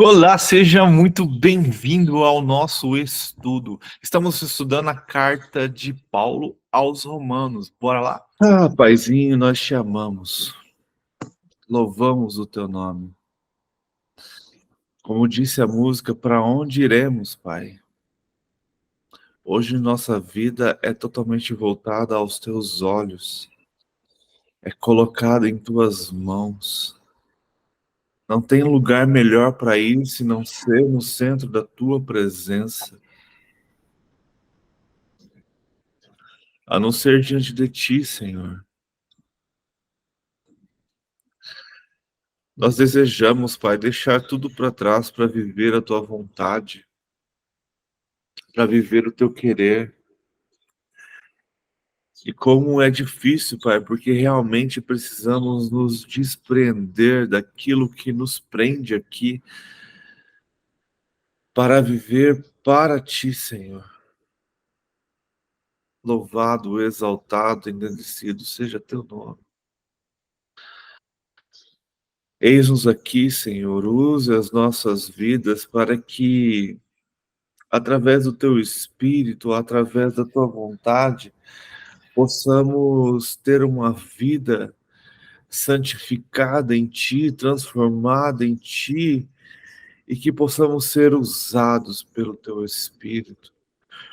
Olá, seja muito bem-vindo ao nosso estudo. Estamos estudando a carta de Paulo aos Romanos. Bora lá? Paizinho, nós te amamos. Louvamos o teu nome. Como disse a música, para onde iremos, Pai? Hoje nossa vida é totalmente voltada aos teus olhos. É colocada em tuas mãos. Não tem lugar melhor para ir se não ser no centro da tua presença. A não ser diante de ti, Senhor. Nós desejamos, Pai, deixar tudo para trás para viver a tua vontade, para viver o teu querer. E como é difícil, Pai, porque realmente precisamos nos desprender daquilo que nos prende aqui para viver para ti, Senhor. Louvado, exaltado, engrandecido seja teu nome. Eis-nos aqui, Senhor, use as nossas vidas para que, através do teu Espírito, através da tua vontade, possamos ter uma vida santificada em Ti, transformada em Ti, e que possamos ser usados pelo Teu Espírito,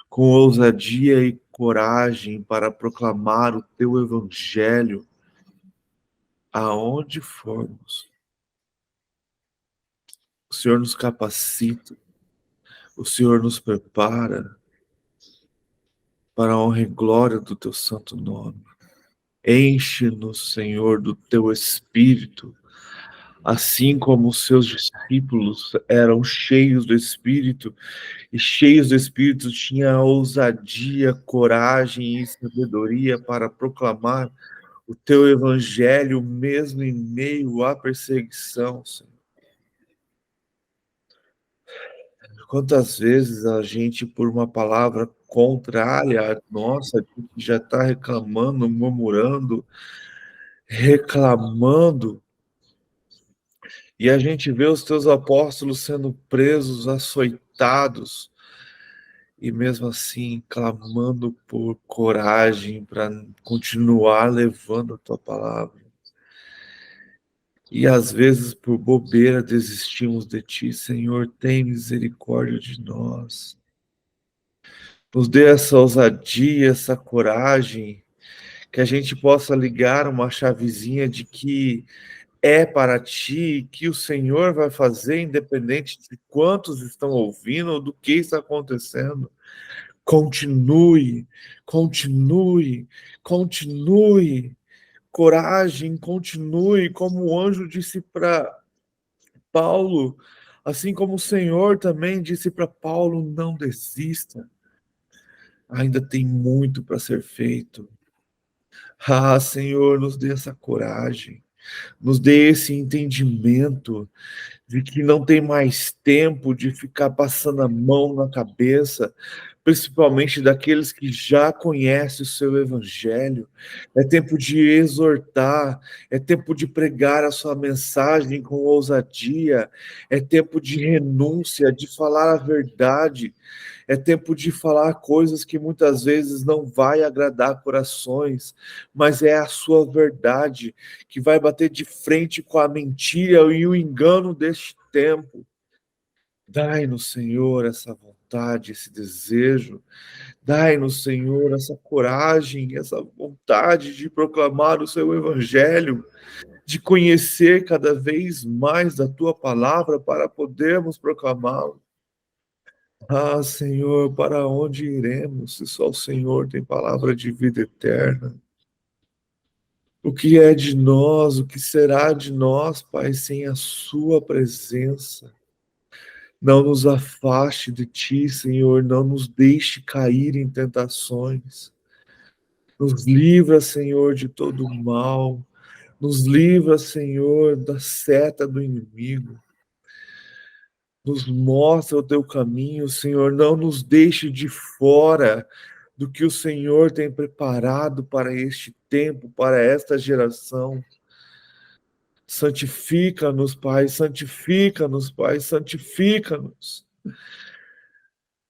com ousadia e coragem para proclamar o Teu Evangelho aonde formos. O Senhor nos capacita, o Senhor nos prepara para a honra e glória do Teu santo nome. Enche-nos, Senhor, do Teu Espírito, assim como os seus discípulos eram cheios do Espírito, e cheios do Espírito tinham ousadia, coragem e sabedoria para proclamar o teu evangelho, mesmo em meio à perseguição, Senhor. Quantas vezes a gente, por uma palavra contrária à nossa, já está reclamando, murmurando, reclamando, e a gente vê os teus apóstolos sendo presos, açoitados, e mesmo assim clamando por coragem para continuar levando a tua palavra. E às vezes por bobeira desistimos de ti, Senhor, tem misericórdia de nós. Nos dê essa ousadia, essa coragem, que a gente possa ligar uma chavezinha de que é para ti, que o Senhor vai fazer, independente de quantos estão ouvindo ou do que está acontecendo. Continue, continue, continue. Coragem, continue, como o anjo disse para Paulo, assim como o Senhor também disse para Paulo, não desista. Ainda tem muito para ser feito. Ah, Senhor, nos dê essa coragem, nos dê esse entendimento de que não tem mais tempo de ficar passando a mão na cabeça, principalmente daqueles que já conhecem o seu evangelho. É tempo de exortar, é tempo de pregar a sua mensagem com ousadia, é tempo de renúncia, de falar a verdade, é tempo de falar coisas que muitas vezes não vai agradar corações, mas é a sua verdade que vai bater de frente com a mentira e o engano deste tempo. Dai-nos, Senhor, essa vontade, esse desejo. Dai-nos, Senhor, essa coragem, essa vontade de proclamar o seu evangelho, de conhecer cada vez mais da tua palavra para podermos proclamá-lo. Ah, Senhor, para onde iremos se só o Senhor tem palavra de vida eterna? O que é de nós, o que será de nós, Pai, sem a sua presença? Não nos afaste de ti, Senhor, não nos deixe cair em tentações. Nos livra, Senhor, de todo mal. Nos livra, Senhor, da seta do inimigo. Nos mostra o teu caminho, Senhor. Não nos deixe de fora do que o Senhor tem preparado para este tempo, para esta geração. Santifica-nos, Pai, santifica-nos, Pai, santifica-nos.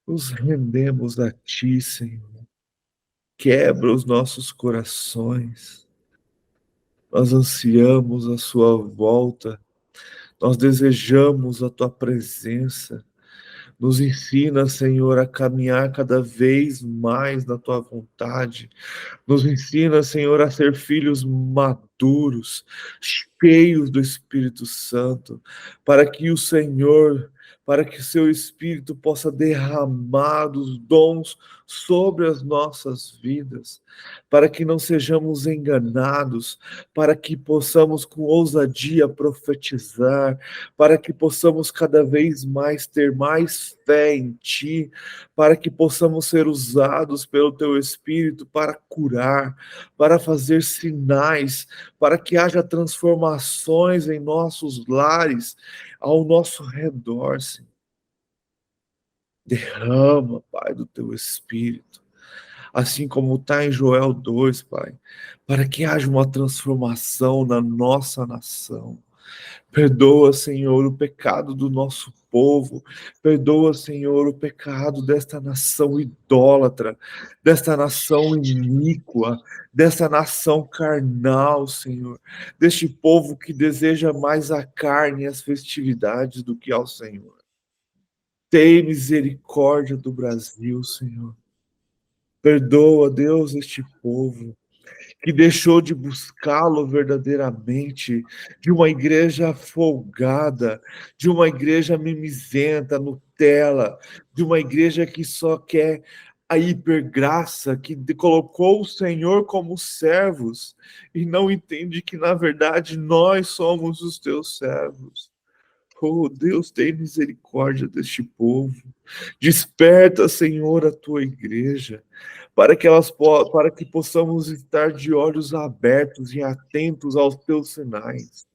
Nos rendemos a Ti, Senhor. Quebra os nossos corações. Nós ansiamos a Sua volta. Nós desejamos a Tua presença. Nos ensina, Senhor, a caminhar cada vez mais na Tua vontade. Nos ensina, Senhor, a ser filhos maduros, cheios do Espírito Santo, para que o Senhor, para que o Seu Espírito possa derramar os dons sobre as nossas vidas, para que não sejamos enganados, para que possamos com ousadia profetizar, para que possamos cada vez mais ter mais fé em Ti, para que possamos ser usados pelo Teu Espírito para curar, para fazer sinais, para que haja transformações em nossos lares, ao nosso redor, Senhor. Derrama, Pai, do Teu Espírito, assim como está em Joel 2, Pai, para que haja uma transformação na nossa nação. Perdoa, Senhor, o pecado do nosso povo. Perdoa, Senhor, o pecado desta nação idólatra, desta nação iníqua, desta nação carnal, Senhor. Deste povo que deseja mais a carne e as festividades do que ao Senhor. Tem misericórdia do Brasil, Senhor. Perdoa, Deus, este povo que deixou de buscá-lo verdadeiramente, de uma igreja folgada, de uma igreja mimizenta, Nutella, de uma igreja que só quer a hipergraça, que colocou o Senhor como servos e não entende que, na verdade, nós somos os teus servos. Oh, Deus, tem misericórdia deste povo. Desperta, Senhor, a tua igreja, para que possamos estar de olhos abertos e atentos aos teus sinais,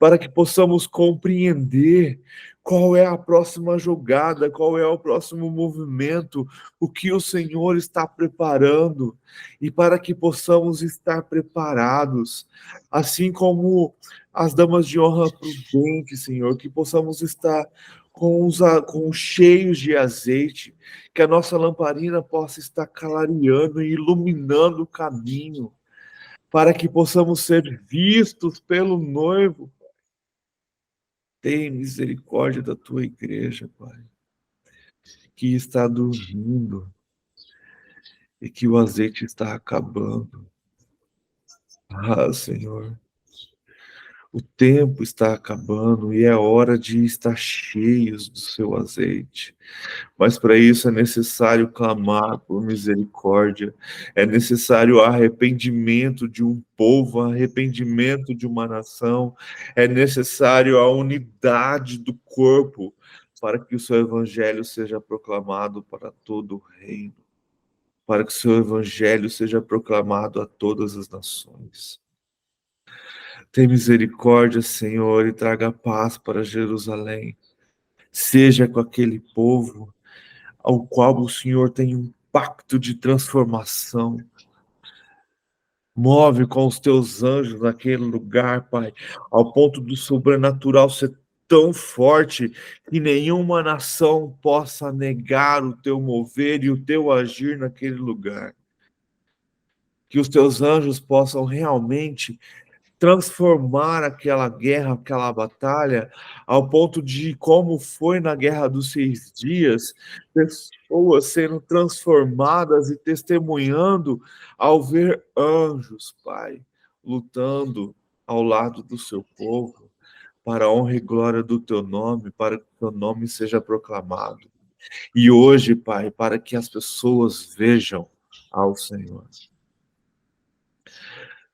para que possamos compreender qual é a próxima jogada, qual é o próximo movimento, o que o Senhor está preparando, e para que possamos estar preparados, assim como as damas de honra prudentes, Senhor, que possamos estar com cheios de azeite, que a nossa lamparina possa estar clareando e iluminando o caminho, para que possamos ser vistos pelo noivo. Tem misericórdia da tua igreja, Pai, que está dormindo e que o azeite está acabando. Ah, Senhor, o tempo está acabando e é hora de estar cheios do seu azeite. Mas para isso é necessário clamar por misericórdia, é necessário arrependimento de um povo, arrependimento de uma nação, é necessário a unidade do corpo para que o seu evangelho seja proclamado para todo o reino, para que o seu evangelho seja proclamado a todas as nações. Tem misericórdia, Senhor, e traga paz para Jerusalém. Seja com aquele povo ao qual o Senhor tem um pacto de transformação. Move com os teus anjos naquele lugar, Pai, ao ponto do sobrenatural ser tão forte que nenhuma nação possa negar o teu mover e o teu agir naquele lugar. Que os teus anjos possam realmente transformar aquela guerra, aquela batalha, ao ponto de, como foi na Guerra dos 6 Dias, pessoas sendo transformadas e testemunhando ao ver anjos, Pai, lutando ao lado do seu povo, para a honra e glória do teu nome, para que o teu nome seja proclamado. E hoje, Pai, para que as pessoas vejam ao Senhor.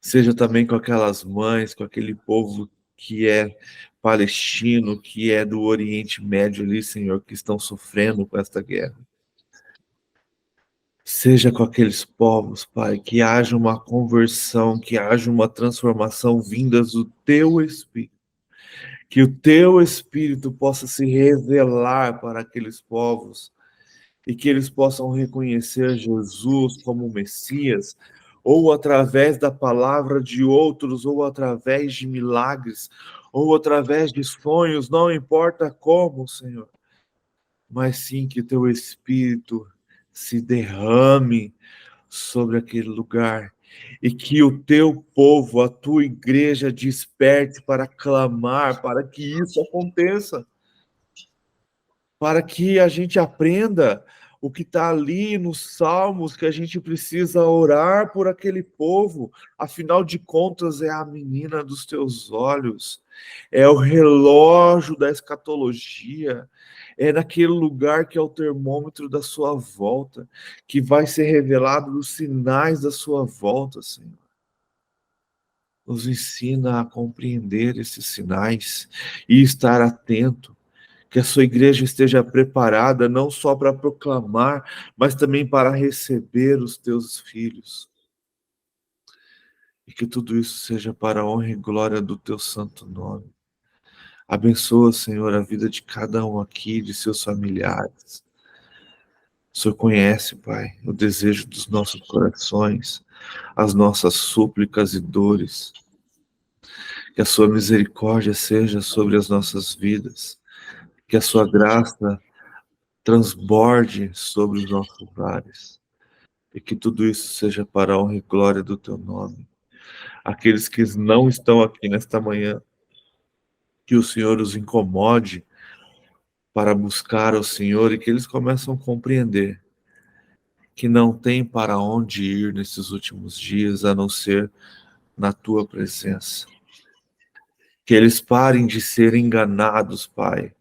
Seja também com aquelas mães, com aquele povo que é palestino, que é do Oriente Médio ali, Senhor, que estão sofrendo com esta guerra. Seja com aqueles povos, Pai, que haja uma conversão, que haja uma transformação vindas do Teu Espírito. Que o Teu Espírito possa se revelar para aqueles povos e que eles possam reconhecer Jesus como Messias, ou através da palavra de outros, ou através de milagres, ou através de sonhos, não importa como, Senhor, mas sim que teu Espírito se derrame sobre aquele lugar e que o teu povo, a tua igreja, desperte para clamar, para que isso aconteça, para que a gente aprenda o que está ali nos Salmos, que a gente precisa orar por aquele povo, afinal de contas, é a menina dos teus olhos, é o relógio da escatologia, é naquele lugar que é o termômetro da sua volta, que vai ser revelado os sinais da sua volta, Senhor. Nos ensina a compreender esses sinais e estar atento, que a sua igreja esteja preparada não só para proclamar, mas também para receber os teus filhos. E que tudo isso seja para a honra e glória do teu santo nome. Abençoa, Senhor, a vida de cada um aqui, de seus familiares. O Senhor conhece, Pai, o desejo dos nossos corações, as nossas súplicas e dores. Que a sua misericórdia seja sobre as nossas vidas. Que a sua graça transborde sobre os nossos lares. E que tudo isso seja para a honra e glória do teu nome. Aqueles que não estão aqui nesta manhã, que o Senhor os incomode para buscar ao Senhor e que eles começam a compreender que não tem para onde ir nesses últimos dias a não ser na tua presença. Que eles parem de ser enganados, Pai,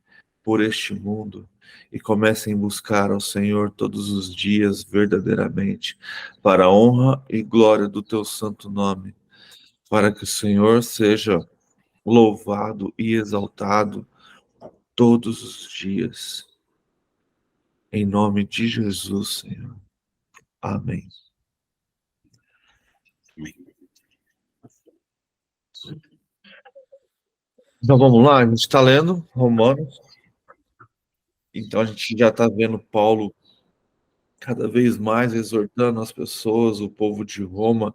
por este mundo e comecem a buscar ao Senhor todos os dias verdadeiramente, para a honra e glória do teu santo nome, para que o Senhor seja louvado e exaltado todos os dias. Em nome de Jesus, Senhor. Amém. Então vamos lá, a gente está lendo Romanos. Então a gente já está vendo Paulo cada vez mais exortando as pessoas, o povo de Roma.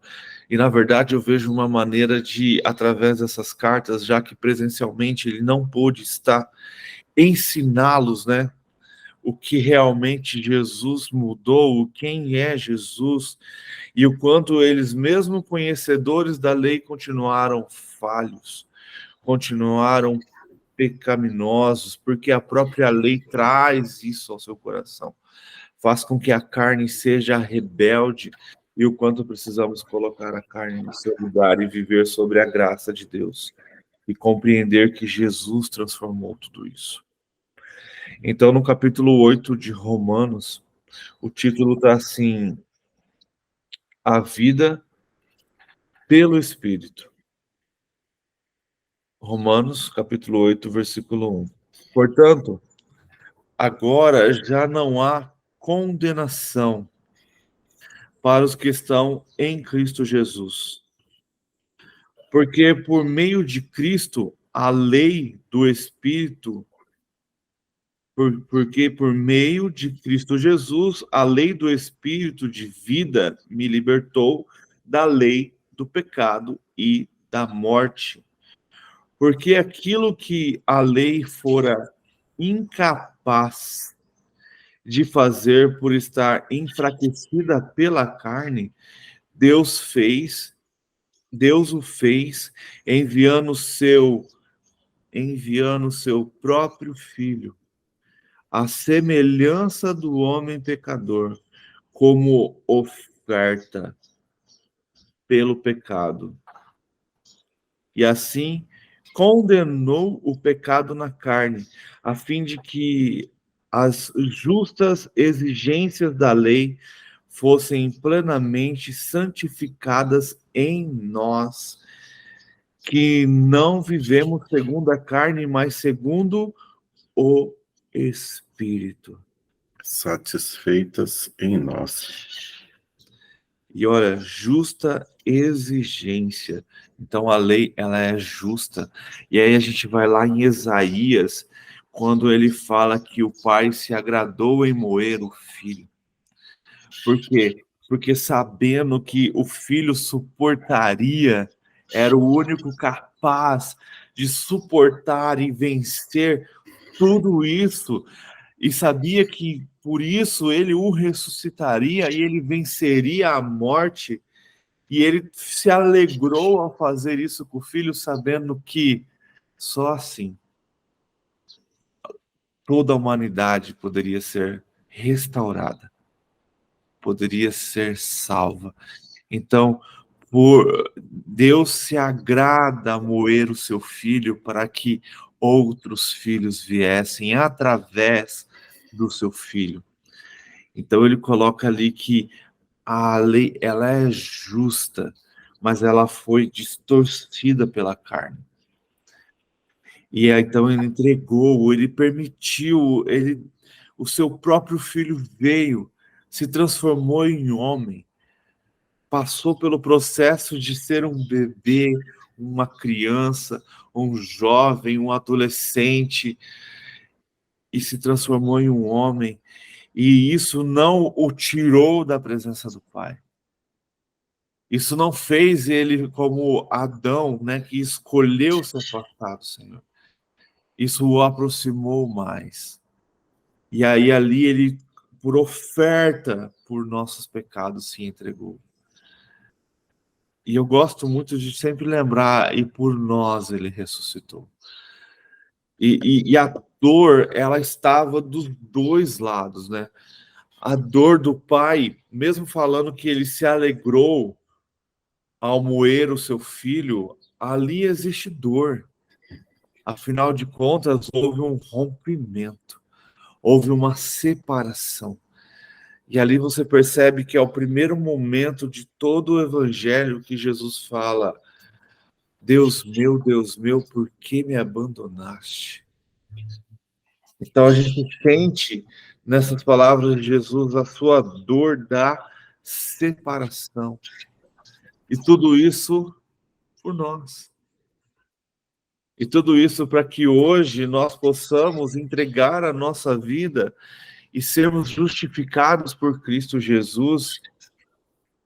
E na verdade eu vejo uma maneira de, através dessas cartas, já que presencialmente ele não pôde estar, ensiná-los, né? O que realmente Jesus mudou, quem é Jesus, e o quanto eles, mesmo conhecedores da lei, continuaram falhos, continuaram pecaminosos, porque a própria lei traz isso ao seu coração, faz com que a carne seja rebelde, e o quanto precisamos colocar a carne no seu lugar e viver sobre a graça de Deus, e compreender que Jesus transformou tudo isso. Então, no capítulo 8 de Romanos, o título está assim: A vida pelo Espírito. Romanos, capítulo 8, versículo 1. Portanto, agora já não há condenação para os que estão em Cristo Jesus. Porque por meio de Cristo, a lei do Espírito, porque por meio de Cristo Jesus, a lei do Espírito de vida me libertou da lei do pecado e da morte. Porque aquilo que a lei fora incapaz de fazer por estar enfraquecida pela carne, Deus o fez enviando seu próprio filho, à semelhança do homem pecador, como oferta pelo pecado. E assim condenou o pecado na carne, a fim de que as justas exigências da lei fossem plenamente santificadas em nós, que não vivemos segundo a carne, mas segundo o Espírito. Satisfeitas em nós. E olha, justa exigência. Então a lei, ela é justa. E aí a gente vai lá em Isaías, quando ele fala que o pai se agradou em moer o filho. Por quê? porque sabendo que o filho suportaria, era o único capaz de suportar e vencer tudo isso, e sabia que por isso ele o ressuscitaria e ele venceria a morte, e ele se alegrou ao fazer isso com o filho, sabendo que só assim toda a humanidade poderia ser restaurada, poderia ser salva. Então, por Deus se agrada a moer o seu filho para que outros filhos viessem através do seu filho. Então ele coloca ali que a lei, ela é justa, mas ela foi distorcida pela carne. E aí, então ele entregou, ele permitiu, o seu próprio filho veio, se transformou em homem, passou pelo processo de ser um bebê, uma criança, um jovem, um adolescente, e se transformou em um homem. E isso não o tirou da presença do Pai. Isso não fez ele como Adão, né, que escolheu se afastar do Senhor. Isso o aproximou mais. E aí ali ele, por oferta, por nossos pecados, se entregou. E eu gosto muito de sempre lembrar, e por nós ele ressuscitou. E a dor, ela estava dos dois lados, né? A dor do pai, mesmo falando que ele se alegrou ao moer o seu filho, ali existe dor. Afinal de contas, houve um rompimento, houve uma separação. E ali você percebe que é o primeiro momento de todo o evangelho que Jesus fala: Deus meu, por que me abandonaste? Então a gente sente nessas palavras de Jesus a sua dor da separação. E tudo isso por nós. E tudo isso para que hoje nós possamos entregar a nossa vida e sermos justificados por Cristo Jesus.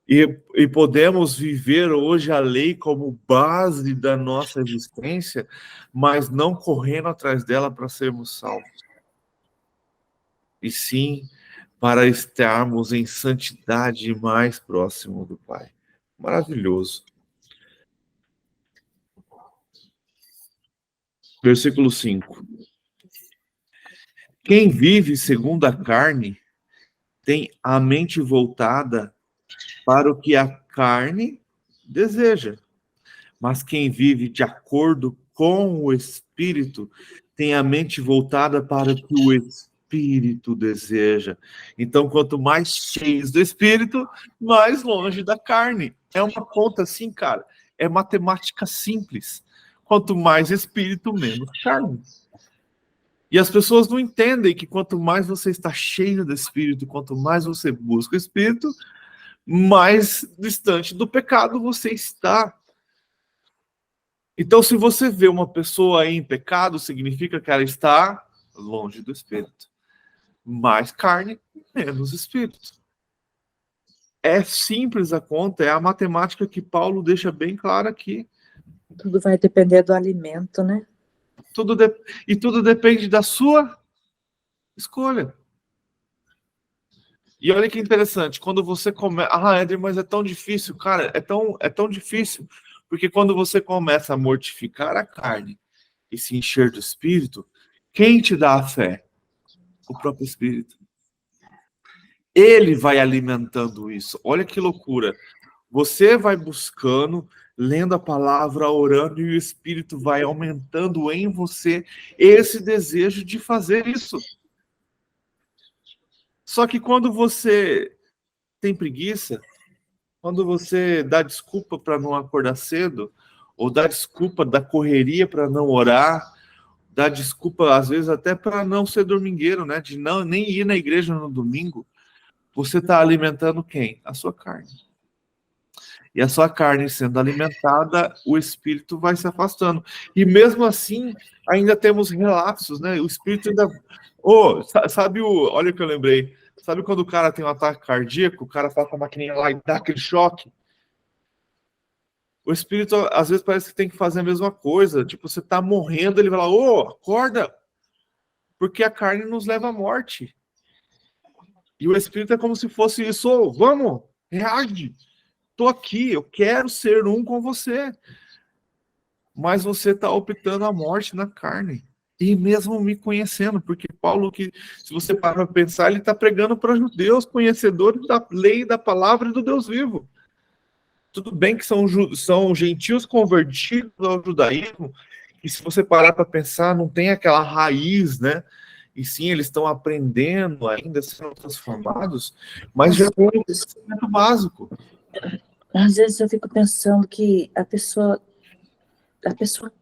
E podemos viver hoje a lei como base da nossa existência, mas não correndo atrás dela para sermos salvos. E sim para estarmos em santidade mais próximo do Pai. Maravilhoso. Versículo 5. Quem vive segundo a carne tem a mente voltada para o que a carne deseja. Mas quem vive de acordo com o Espírito tem a mente voltada para o que o Espírito deseja. Então, quanto mais cheios do Espírito, mais longe da carne. É uma conta assim, cara. É matemática simples. Quanto mais Espírito, menos carne. E as pessoas não entendem que quanto mais você está cheio do Espírito, quanto mais você busca o Espírito, mais distante do pecado você está. Então, se você vê uma pessoa em pecado, significa que ela está longe do Espírito. Mais carne, menos Espírito. É simples a conta, é a matemática que Paulo deixa bem clara aqui. Tudo vai depender do alimento, né? E tudo depende da sua escolha. E olha que interessante, quando você começa... Ah, Éder, mas é tão difícil. Cara, é tão difícil. Porque quando você começa a mortificar a carne e se encher do Espírito, quem te dá a fé? O próprio Espírito. Ele vai alimentando isso. Olha que loucura. Você vai buscando, lendo a palavra, orando, e o Espírito vai aumentando em você esse desejo de fazer isso. Só que quando você tem preguiça, quando você dá desculpa para não acordar cedo, ou dá desculpa da correria para não orar, dá desculpa, às vezes, até para não ser domingueiro, né? De não nem ir na igreja no domingo, você está alimentando quem? A sua carne. E a sua carne sendo alimentada, o espírito vai se afastando. E mesmo assim, ainda temos relapsos, né? O espírito ainda... Oh, sabe o... Olha o que eu lembrei. Sabe quando o cara tem um ataque cardíaco, o cara passa a maquininha lá e dá aquele choque? O espírito, às vezes, parece que tem que fazer a mesma coisa. Tipo, você tá morrendo, ele vai lá, ô, acorda! Porque a carne nos leva à morte. E o espírito é como se fosse isso, ô, vamos, reage! Tô aqui, eu quero ser um com você. Mas você tá optando a morte na carne. E mesmo me conhecendo, porque Paulo, que se você parar para pensar, ele está pregando para judeus, conhecedores da lei, da palavra e do Deus vivo. Tudo bem que são gentios convertidos ao judaísmo, e se você parar para pensar, não tem aquela raiz, né? E sim, eles estão aprendendo ainda, sendo transformados, mas já tem um conhecimento básico. Às vezes eu fico pensando que a pessoa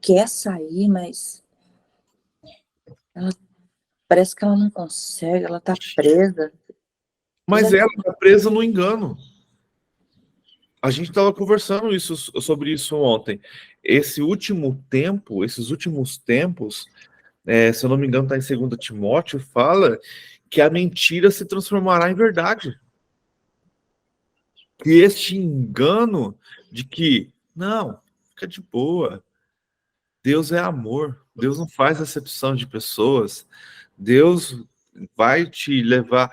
quer sair, mas ela parece que ela não consegue, ela está presa. Mas ela está presa no engano. A gente estava conversando sobre isso ontem. Esses últimos tempos, se eu não me engano, está em 2 Timóteo, fala que a mentira se transformará em verdade. E este engano de que, não, fica de boa, Deus é amor, Deus não faz acepção de pessoas, Deus vai te levar.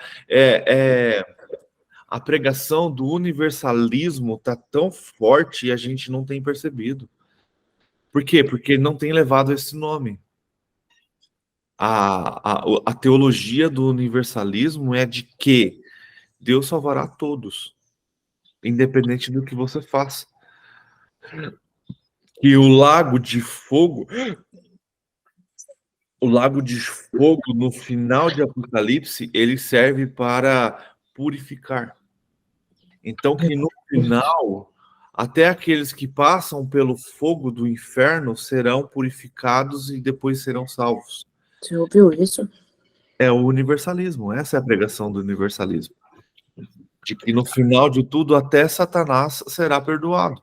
A pregação do universalismo está tão forte e a gente não tem percebido. Por quê? Porque não tem levado esse nome. A teologia do universalismo é de que Deus salvará todos, independente do que você faça. E o lago de fogo no final de Apocalipse, ele serve para purificar. Então, que no final, até aqueles que passam pelo fogo do inferno serão purificados e depois serão salvos. Você ouviu isso? É o universalismo, essa é a pregação do universalismo. De que no final de tudo, até Satanás será perdoado.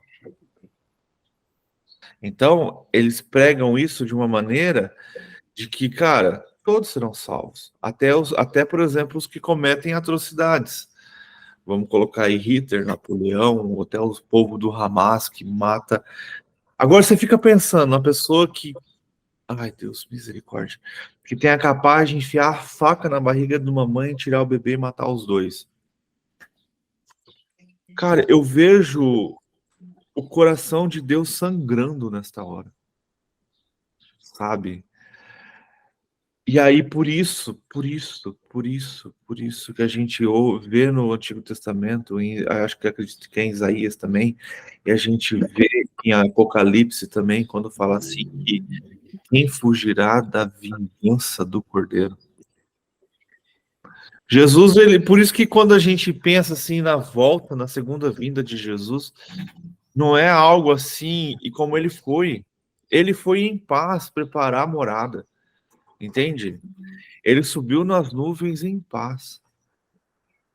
Então, eles pregam isso de uma maneira de que, cara, todos serão salvos. Até, por exemplo, os que cometem atrocidades. Vamos colocar aí Hitler, Napoleão, até os povos do Hamas que mata. Agora você fica pensando, uma pessoa que, ai Deus, misericórdia, que tenha capaz de enfiar a faca na barriga de uma mãe, tirar o bebê e matar os dois. Cara, eu vejo o coração de Deus sangrando nesta hora, sabe? E aí, por isso que a gente vê no Antigo Testamento, acho que acredito que é em Isaías também, e a gente vê em Apocalipse também, quando fala assim, que quem fugirá da vingança do Cordeiro? Jesus, por isso que quando a gente pensa assim na volta, na segunda vinda de Jesus, não é algo assim, e como ele foi em paz preparar a morada, entende? Ele subiu nas nuvens em paz.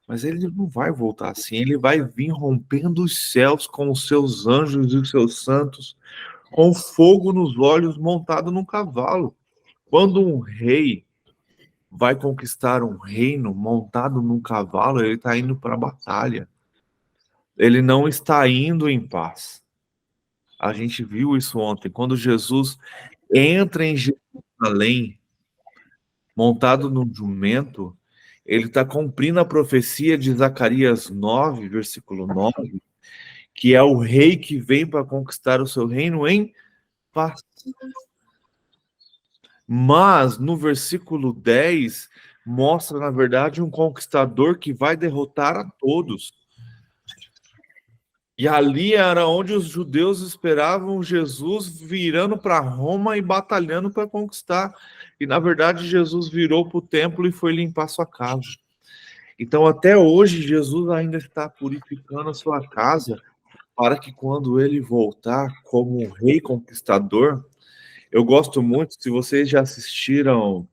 Mas ele não vai voltar assim. Ele vai vir rompendo os céus com os seus anjos e os seus santos, com fogo nos olhos, montado num cavalo. Quando um rei vai conquistar um reino montado num cavalo, ele está indo para a batalha. Ele não está indo em paz. A gente viu isso ontem. Quando Jesus entra em Jerusalém, montado num jumento, ele está cumprindo a profecia de Zacarias 9, versículo 9, que é o rei que vem para conquistar o seu reino em paz. Mas no versículo 10 mostra, na verdade, um conquistador que vai derrotar a todos. E ali era onde os judeus esperavam Jesus virando para Roma e batalhando para conquistar. E, na verdade, Jesus virou para o templo e foi limpar sua casa. Então, até hoje, Jesus ainda está purificando a sua casa para que quando ele voltar como um rei conquistador, eu gosto muito, se vocês já assistiram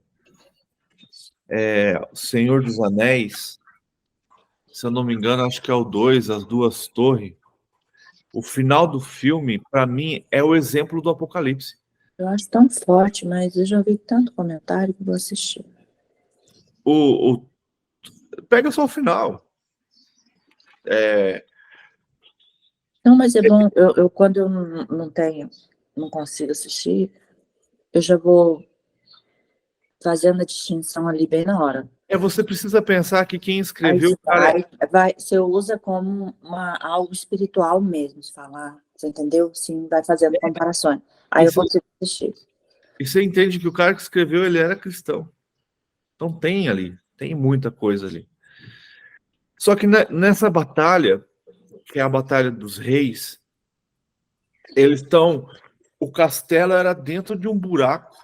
O Senhor dos Anéis, se eu não me engano, acho que é o 2, As Duas Torres, o final do filme, para mim, é o exemplo do Apocalipse. Eu acho tão forte, mas eu já vi tanto comentário que vou assistir. pega só o final. Não, mas é bom, quando eu não consigo assistir, eu já vou fazendo a distinção ali bem na hora. Você precisa pensar que quem Aí escreveu, cara, você usa como algo espiritual mesmo, se falar, você entendeu? Sim, vai fazendo comparações. Aí e eu você, consigo assistir. e você entende que o cara que escreveu, ele era cristão. Então tem muita coisa ali. Só que nessa batalha, que é a Batalha dos Reis, o castelo era dentro de um buraco.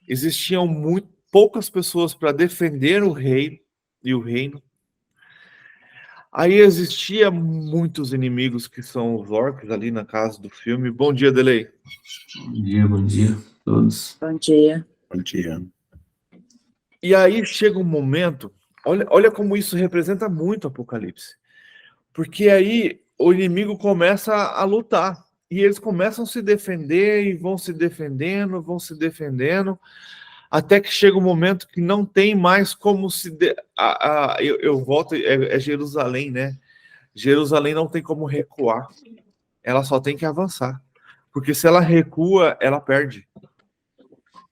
Existiam muito poucas pessoas para defender o rei e o reino. Aí existia muitos inimigos que são os orcs ali na casa do filme. Bom dia, Delay. Bom dia a todos. Bom dia. Bom dia. E aí chega um momento, olha como isso representa muito Apocalipse. Porque aí o inimigo começa a lutar. E eles começam a se defender e vão se defendendo, até que chega um momento que não tem mais como eu volto, é Jerusalém, né? Jerusalém não tem como recuar. Ela só tem que avançar. Porque se ela recua, ela perde.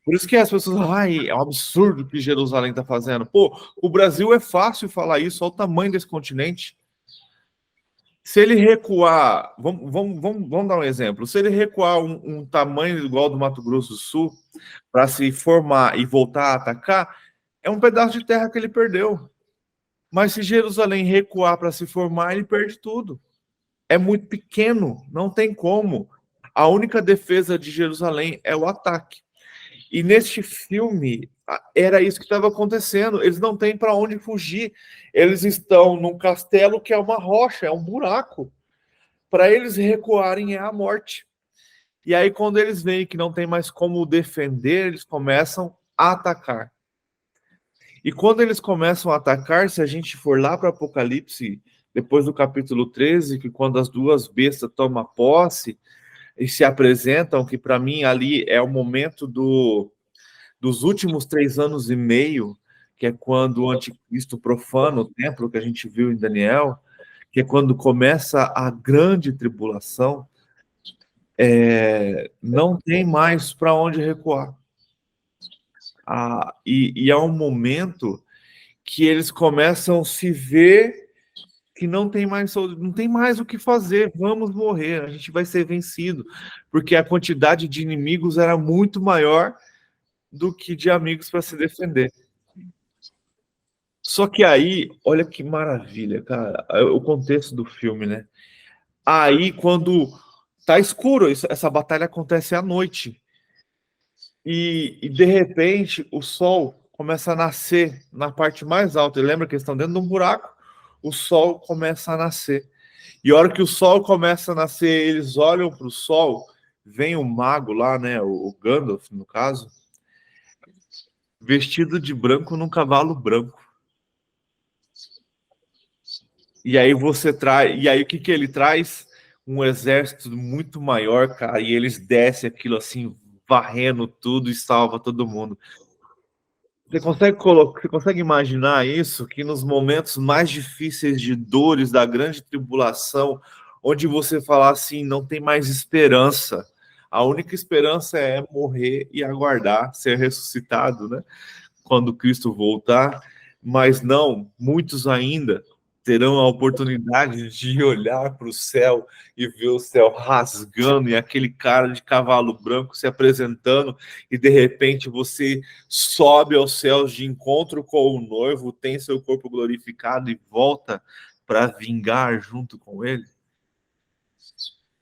Por isso que as pessoas, é um absurdo o que Jerusalém está fazendo. Pô, o Brasil é fácil falar isso, olha o tamanho desse continente. Se ele recuar, vamos dar um exemplo. Se ele recuar um tamanho igual do Mato Grosso do Sul, para se formar e voltar a atacar, é um pedaço de terra que ele perdeu. Mas se Jerusalém recuar para se formar, ele perde tudo. É muito pequeno, não tem como. A única defesa de Jerusalém é o ataque. E neste filme, era isso que estava acontecendo. Eles não têm para onde fugir. Eles estão num castelo que é uma rocha, é um buraco. Para eles recuarem é a morte. E aí, quando eles veem que não tem mais como defender, eles começam a atacar. E quando eles começam a atacar, se a gente for lá para Apocalipse, depois do capítulo 13, que quando as duas bestas tomam posse e se apresentam, que para mim ali é o momento dos últimos 3 anos e meio, que é quando o anticristo profana o templo, que a gente viu em Daniel, que é quando começa a grande tribulação, não tem mais para onde recuar. E é um momento que eles começam a se ver que não tem mais o que fazer, vamos morrer, a gente vai ser vencido, porque a quantidade de inimigos era muito maior do que de amigos para se defender. Só que aí, olha que maravilha, cara, o contexto do filme, né? Aí, quando tá escuro, essa batalha acontece à noite, e de repente o sol começa a nascer na parte mais alta. E lembra que eles estão dentro de um buraco? O sol começa a nascer. E a hora que o sol começa a nascer, eles olham para o sol, vem o mago lá, né? O Gandalf, no caso, vestido de branco num cavalo branco. E aí o que ele traz? Um exército muito maior, cara, e eles descem aquilo assim, varrendo tudo e salva todo mundo. Você consegue imaginar isso? Que nos momentos mais difíceis de dores da grande tribulação, onde você fala assim, não tem mais esperança, a única esperança é morrer e aguardar ser ressuscitado, né? Quando Cristo voltar, mas não, muitos ainda terão a oportunidade de olhar para o céu e ver o céu rasgando e aquele cara de cavalo branco se apresentando, e de repente você sobe aos céus de encontro com o noivo, tem seu corpo glorificado e volta para vingar junto com ele.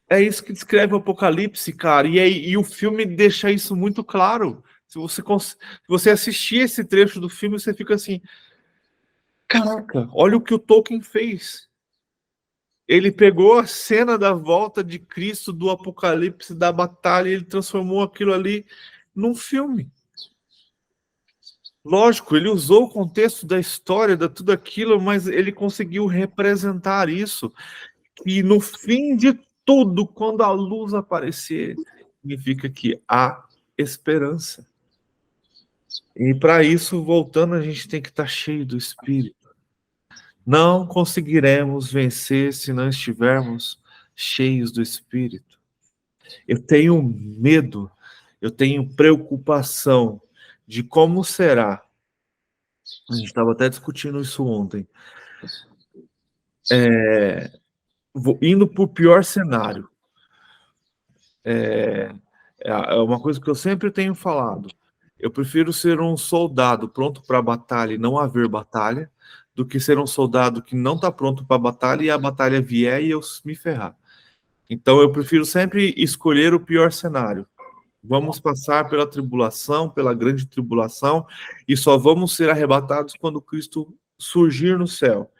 É isso que descreve o Apocalipse, cara, e o filme deixa isso muito claro. Se você assistir esse trecho do filme, você fica assim, caraca, olha o que o Tolkien fez. Ele pegou a cena da volta de Cristo, do Apocalipse, da batalha, e ele transformou aquilo ali num filme. Lógico, ele usou o contexto da história, de tudo aquilo, mas ele conseguiu representar isso. E no fim de tudo, quando a luz aparecer, significa que há esperança. E para isso, voltando, a gente tem que estar cheio do Espírito. Não conseguiremos vencer se não estivermos cheios do Espírito. Eu tenho medo, eu tenho preocupação de como será. A gente estava até discutindo isso ontem. Indo para o pior cenário. É uma coisa que eu sempre tenho falado. Eu prefiro ser um soldado pronto para a batalha e não haver batalha, do que ser um soldado que não está pronto para a batalha e a batalha vier e eu me ferrar. Então eu prefiro sempre escolher o pior cenário. Vamos passar pela tribulação, pela grande tribulação, e só vamos ser arrebatados quando Cristo surgir no céu.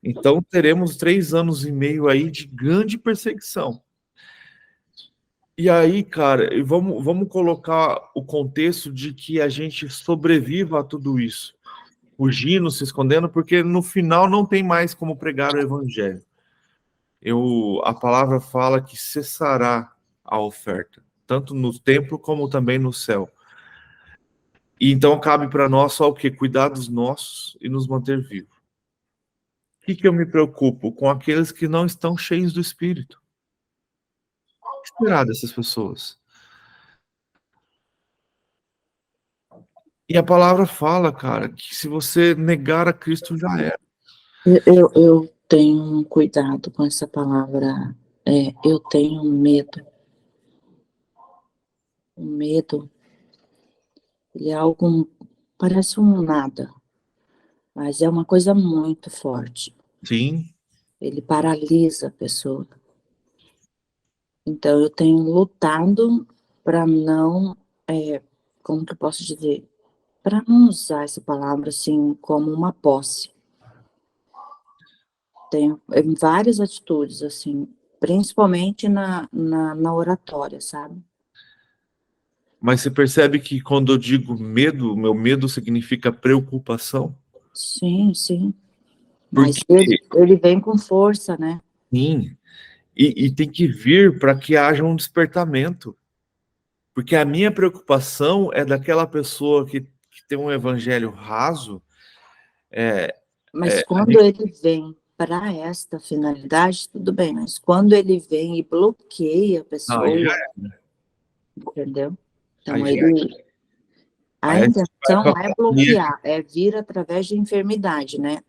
Então teremos 3 anos e meio aí de grande perseguição. E aí, cara, vamos colocar o contexto de que a gente sobreviva a tudo isso, fugindo, se escondendo, porque no final não tem mais como pregar o evangelho. A palavra fala que cessará a oferta, tanto no templo como também no céu. E então cabe para nós só o quê? Cuidar dos nossos e nos manter vivos. O que eu me preocupo? Com aqueles que não estão cheios do Espírito. O que será dessas pessoas? E a palavra fala, cara, que se você negar a Cristo, já era. Eu tenho um cuidado com essa palavra. Eu tenho medo. O medo, ele é algo, parece um nada, mas é uma coisa muito forte. Sim. Ele paralisa a pessoa. Então, eu tenho lutado para não, como que eu posso dizer? Para não usar essa palavra assim como uma posse. Tenho várias atitudes, assim, principalmente na oratória, sabe? Mas você percebe que quando eu digo medo, meu medo significa preocupação? Sim, sim. Mas Porque, ele vem com força, né? sim, e tem que vir para que haja um despertamento. Porque a minha preocupação é daquela pessoa que tem um evangelho raso. Mas quando ele vem para esta finalidade, tudo bem, mas quando ele vem e bloqueia a Não, aí já pessoa, entendeu? Então, aí já a aí a gente vai intenção pra é companhia. bloquear, é vir através de enfermidade, né?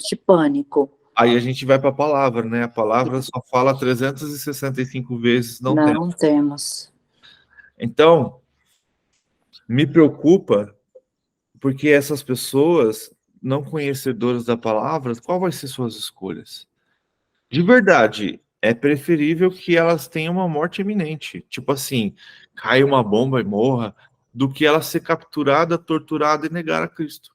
De pânico. Aí a gente vai para a palavra, né? A palavra só fala 365 vezes, não tem. Não temos. Então, me preocupa porque essas pessoas não conhecedoras da palavra, qual vai ser suas escolhas? De verdade, é preferível que elas tenham uma morte iminente, tipo assim, cai uma bomba e morra, do que ela ser capturada, torturada e negar a Cristo.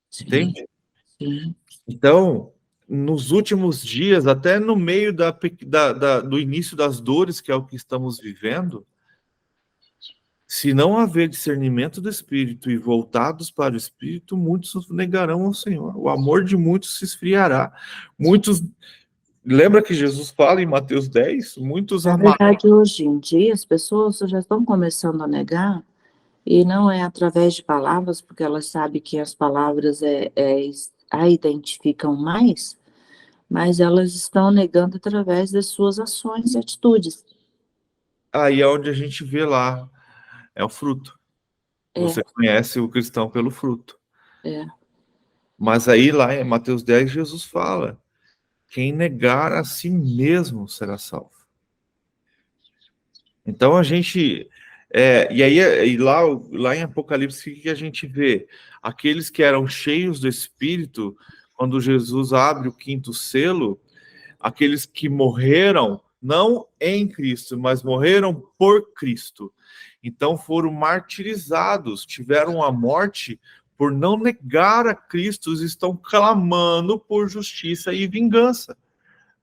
Sim, Entende? sim. Então, nos últimos dias, até no meio do início das dores, que é o que estamos vivendo, se não haver discernimento do Espírito e voltados para o Espírito, muitos negarão ao Senhor. O amor de muitos se esfriará. Muitos. Lembra que Jesus fala em Mateus 10? Muitos Na amarão. verdade, hoje em dia, as pessoas já estão começando a negar, e não é através de palavras, porque elas sabem que as palavras a identificam mais, mas elas estão negando através das suas ações e atitudes. Aí é onde a gente vê lá, é o fruto. É, Você conhece o cristão pelo fruto. é. Mas aí lá em Mateus 10, Jesus fala: quem negar a si mesmo será salvo. Então a gente. E aí, lá em Apocalipse, o que a gente vê? Aqueles que eram cheios do Espírito, quando Jesus abre o 5º selo, aqueles que morreram, não em Cristo, mas morreram por Cristo. Então foram martirizados, tiveram a morte por não negar a Cristo, estão clamando por justiça e vingança,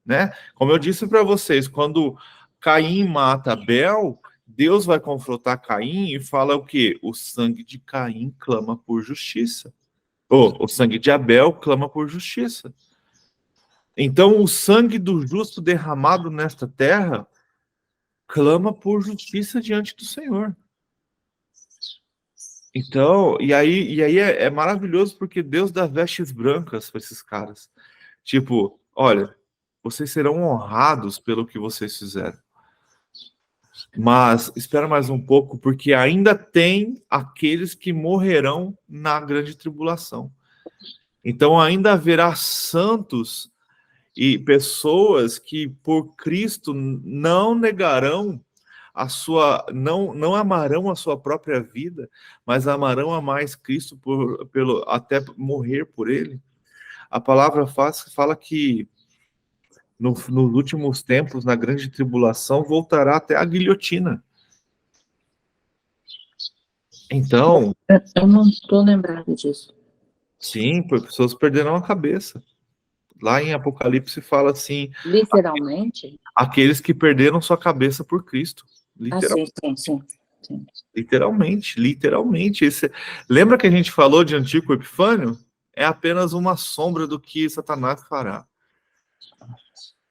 né? Como eu disse para vocês, quando Caim mata Abel, Deus vai confrontar Caim e fala o quê? O sangue de Caim clama por justiça. O sangue de Abel clama por justiça. Então, o sangue do justo derramado nesta terra clama por justiça diante do Senhor. Então, e aí é maravilhoso porque Deus dá vestes brancas para esses caras. Tipo, olha, vocês serão honrados pelo que vocês fizeram. Mas espera mais um pouco, porque ainda tem aqueles que morrerão na grande tribulação. Então ainda haverá santos e pessoas que por Cristo não negarão a sua, não amarão a sua própria vida, mas amarão a mais Cristo até morrer por ele. A palavra fala que nos últimos tempos, na grande tribulação, voltará até a guilhotina. Então, Eu não estou lembrada disso. sim, pessoas perderão a cabeça. Lá em Apocalipse fala assim: Literalmente? aqueles que perderam sua cabeça por Cristo. Sim. Literalmente. Lembra que a gente falou de Antíoco Epifânio? É apenas uma sombra do que Satanás fará.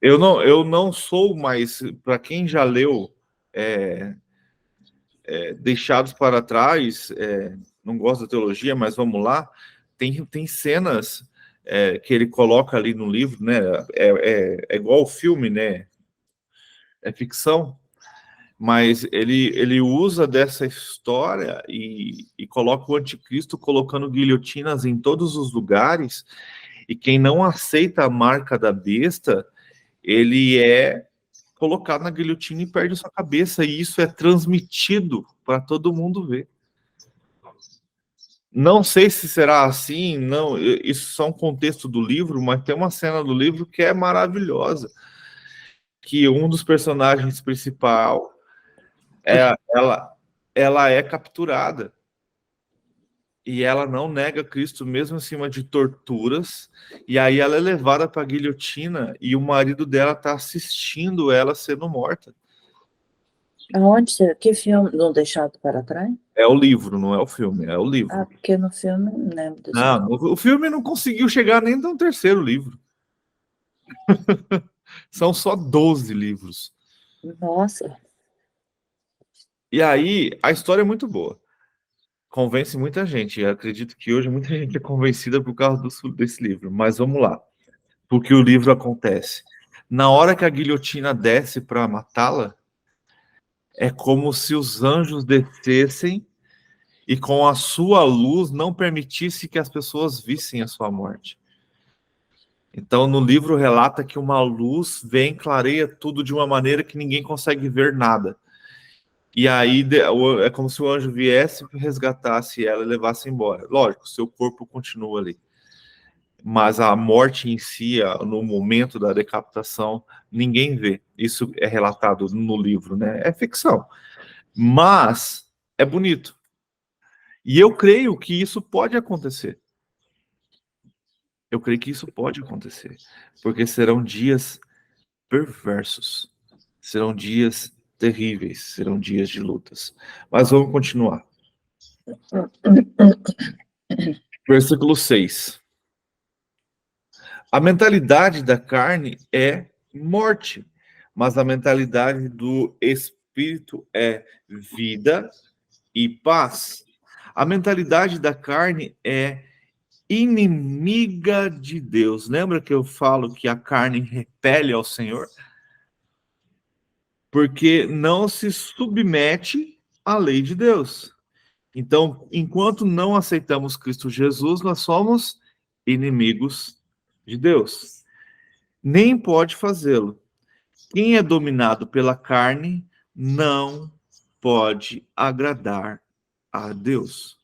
Eu não sou mais, para quem já leu Deixados para Trás, não gosto da teologia, mas vamos lá, tem cenas que ele coloca ali no livro, né? É igual o filme, né? É ficção, mas ele usa dessa história e coloca o anticristo colocando guilhotinas em todos os lugares, e quem não aceita a marca da besta, ele é colocado na guilhotina e perde sua cabeça, e isso é transmitido para todo mundo ver. Não sei se será assim, não, isso é só um contexto do livro, mas tem uma cena do livro que é maravilhosa, que um dos personagens principal, ela é capturada, e ela não nega Cristo mesmo em cima de torturas, e aí ela é levada para a guilhotina, e o marido dela está assistindo ela sendo morta. Aonde? Que filme? Não Deixado para Trás? É o livro, não é o filme, é o livro. Ah, porque no filme não lembro desse Não, o filme não conseguiu chegar nem no terceiro livro. São só 12 livros. Nossa. E aí, a história é muito boa. Convence muita gente. Eu acredito que hoje muita gente é convencida por causa desse livro. Mas vamos lá. Porque o livro acontece. Na hora que a guilhotina desce para matá-la, é como se os anjos descessem e com a sua luz não permitisse que as pessoas vissem a sua morte. Então, no livro relata que uma luz vem, clareia tudo de uma maneira que ninguém consegue ver nada. E aí é como se o anjo viesse, resgatasse ela e levasse embora. Lógico, seu corpo continua ali. Mas a morte em si, no momento da decapitação, ninguém vê. Isso é relatado no livro, né? É ficção. Mas é bonito. E eu creio que isso pode acontecer. Eu creio que isso pode acontecer. Porque serão dias perversos. Serão dias terríveis. Serão dias de lutas. Mas vamos continuar. Versículo 6. A mentalidade da carne é morte, mas a mentalidade do espírito é vida e paz. A mentalidade da carne é inimiga de Deus. Lembra que eu falo que a carne repele ao Senhor? Porque não se submete à lei de Deus. Então, enquanto não aceitamos Cristo Jesus, nós somos inimigos de Deus. Nem pode fazê-lo. Quem é dominado pela carne não pode agradar a Deus.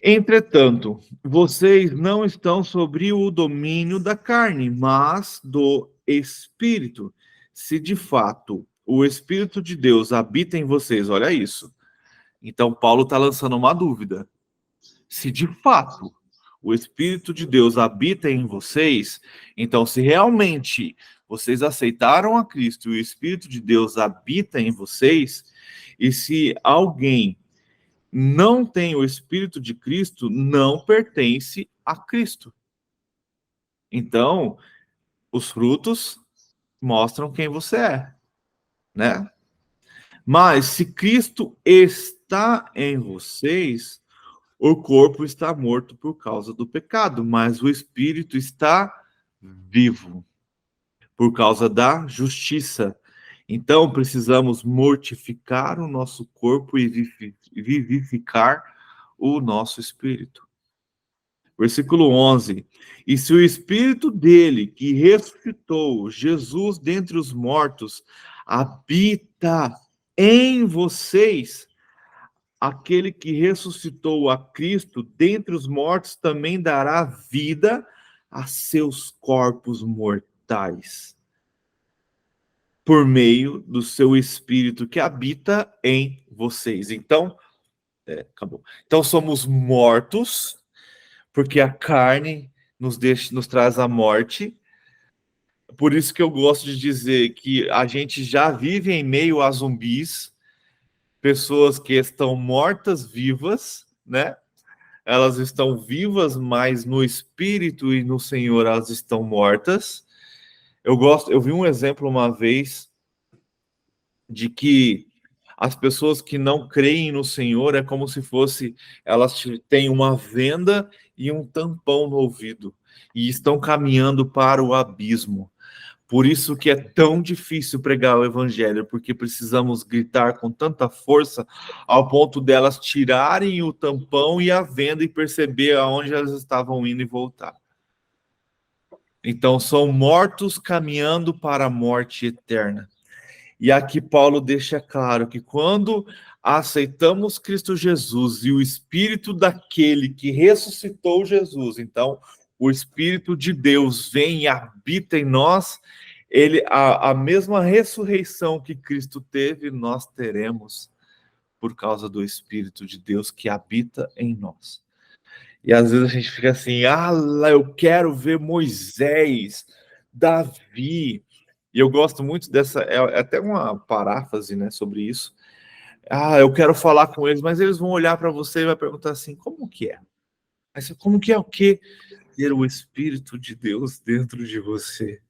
Entretanto, vocês não estão sobre o domínio da carne, mas do Espírito. Se de fato o Espírito de Deus habita em vocês, olha isso. Então, Paulo está lançando uma dúvida. Se de fato o Espírito de Deus habita em vocês, então se realmente vocês aceitaram a Cristo e o Espírito de Deus habita em vocês, e se alguém não tem o Espírito de Cristo, não pertence a Cristo. Então, os frutos mostram quem você é, né? Mas se Cristo está em vocês, o corpo está morto por causa do pecado, mas o espírito está vivo por causa da justiça. Então, precisamos mortificar o nosso corpo e vivificar o nosso espírito. Versículo 11. E se o espírito dele, que ressuscitou Jesus dentre os mortos, habita em vocês, aquele que ressuscitou a Cristo dentre os mortos também dará vida a seus corpos mortais, por meio do seu Espírito que habita em vocês. Então, acabou. Então somos mortos, porque a carne nos traz a morte. Por isso que eu gosto de dizer que a gente já vive em meio a zumbis, pessoas que estão mortas vivas, né? Elas estão vivas, mas no espírito e no Senhor elas estão mortas. Eu vi um exemplo uma vez de que as pessoas que não creem no Senhor é como se fosse, elas têm uma venda e um tampão no ouvido e estão caminhando para o abismo. Por isso que é tão difícil pregar o evangelho, porque precisamos gritar com tanta força ao ponto delas tirarem o tampão e a venda e perceber aonde elas estavam indo e voltar. Então, são mortos caminhando para a morte eterna. E aqui Paulo deixa claro que quando aceitamos Cristo Jesus e o Espírito daquele que ressuscitou Jesus, então o Espírito de Deus vem e habita em nós, a mesma ressurreição que Cristo teve, nós teremos por causa do Espírito de Deus que habita em nós. E às vezes a gente fica assim, eu quero ver Moisés, Davi. E eu gosto muito dessa, é até uma paráfrase, né, sobre isso. Eu quero falar com eles, mas eles vão olhar para você e vai perguntar assim, como que é? Mas como que é o quê? Ter o Espírito de Deus dentro de você.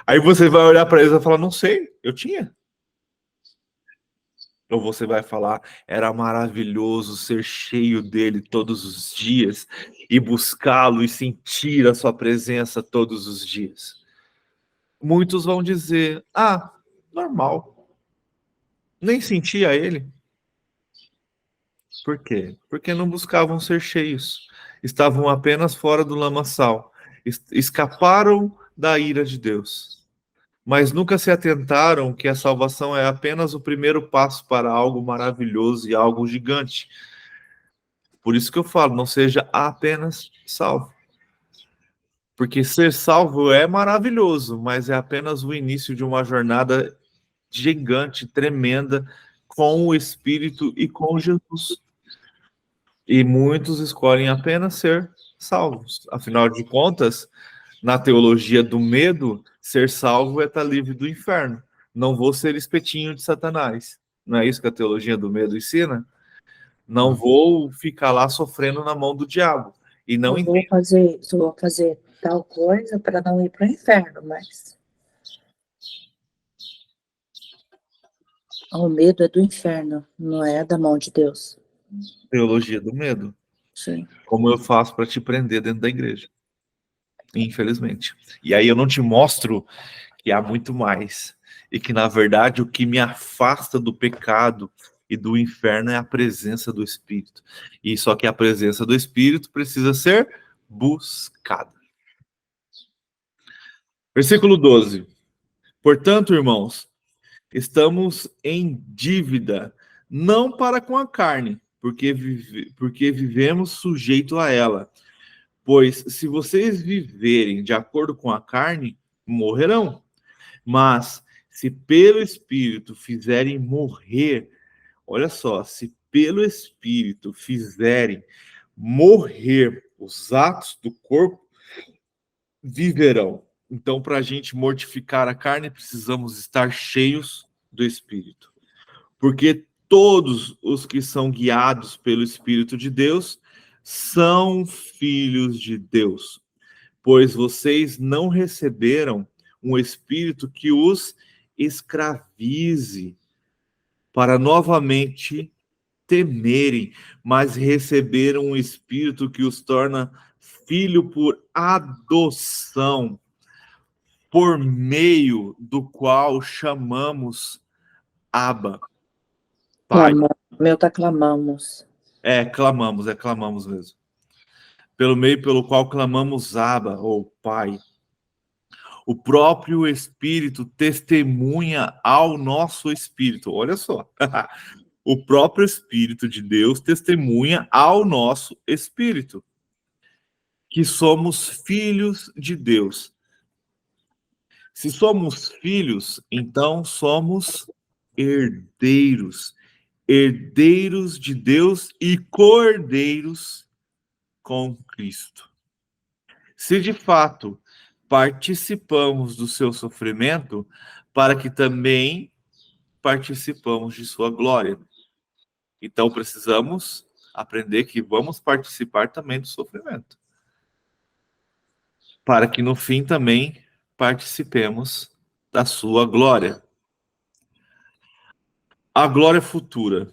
Aí você vai olhar para eles e vai falar, não sei, eu tinha. Ou você vai falar, era maravilhoso ser cheio dele todos os dias e buscá-lo e sentir a sua presença todos os dias. Muitos vão dizer, normal. Nem sentia ele. Por quê? Porque não buscavam ser cheios. Estavam apenas fora do lamaçal. Escaparam da ira de Deus. Mas nunca se atentaram que a salvação é apenas o primeiro passo para algo maravilhoso e algo gigante. Por isso que eu falo, não seja apenas salvo. Porque ser salvo é maravilhoso, mas é apenas o início de uma jornada gigante, tremenda, com o Espírito e com Jesus. E muitos escolhem apenas ser salvos. Afinal de contas, na teologia do medo, ser salvo é estar livre do inferno. Não vou ser espetinho de Satanás. Não é isso que a teologia do medo ensina? Não vou ficar lá sofrendo na mão do diabo. E não vou fazer tal coisa para não ir para o inferno, mas o medo é do inferno, não é da mão de Deus. Teologia do medo. Sim. Como eu faço para te prender dentro da igreja? Infelizmente. E aí eu não te mostro que há muito mais. E que, na verdade, o que me afasta do pecado e do inferno é a presença do Espírito. E só que a presença do Espírito precisa ser buscada. Versículo 12. Portanto, irmãos, estamos em dívida, não para com a carne, porque vivemos sujeito a ela. Pois se vocês viverem de acordo com a carne, morrerão. Mas se pelo Espírito fizerem morrer, olha só, se pelo Espírito fizerem morrer os atos do corpo, viverão. Então, para a gente mortificar a carne, precisamos estar cheios do Espírito. Porque todos os que são guiados pelo Espírito de Deus são filhos de Deus. Pois vocês não receberam um espírito que os escravize para novamente temerem, mas receberam um Espírito que os torna filho por adoção, por meio do qual chamamos Abba, Pai. Meu tá clamamos. Clamamos mesmo. Pelo meio pelo qual clamamos Abba, ou Pai. O próprio Espírito testemunha ao nosso Espírito. Olha só. O próprio Espírito de Deus testemunha ao nosso Espírito que somos filhos de Deus. Se somos filhos, então somos herdeiros. Herdeiros de Deus e cordeiros com Cristo. Se de fato participamos do seu sofrimento, para que também participamos de sua glória. Então precisamos aprender que vamos participar também do sofrimento, para que no fim também participemos da sua glória. A glória futura.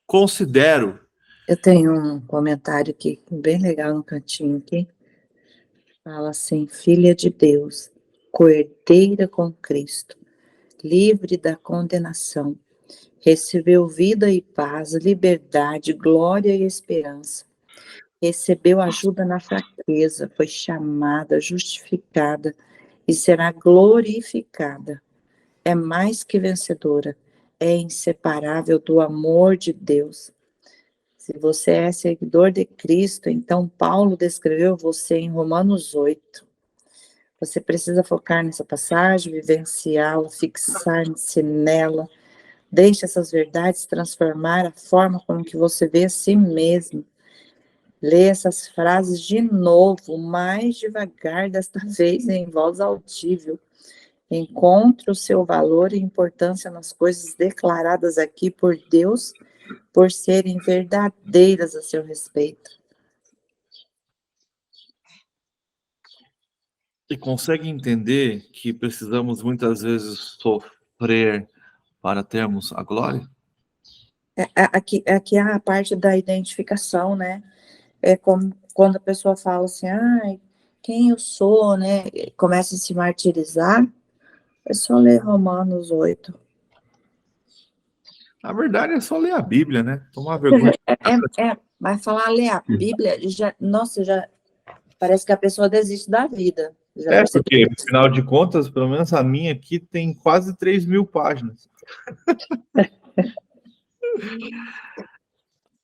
Considero. Eu tenho um comentário aqui bem legal no cantinho aqui. Fala assim: filha de Deus, coerdeira com Cristo, livre da condenação, recebeu vida e paz, liberdade, glória e esperança. Recebeu ajuda na fraqueza, foi chamada, justificada e será glorificada. É mais que vencedora, é inseparável do amor de Deus. Se você é seguidor de Cristo, então Paulo descreveu você em Romanos 8. Você precisa focar nessa passagem, vivenciá-la, fixar-se nela. Deixe essas verdades transformar a forma como que você vê a si mesmo. Lê essas frases de novo, mais devagar, desta vez em voz audível. Encontre o seu valor e importância nas coisas declaradas aqui por Deus, por serem verdadeiras a seu respeito. E consegue entender que precisamos muitas vezes sofrer para termos a glória? Aqui é a parte da identificação, né? É como quando a pessoa fala assim, quem eu sou, né? Começa a se martirizar, é só ler Romanos 8. Na verdade, é só ler a Bíblia, né? Tomar vergonha. Vai falar, ler a Bíblia, já parece que a pessoa desiste da vida. Porque, afinal de contas, pelo menos a minha aqui tem quase 3.000 páginas.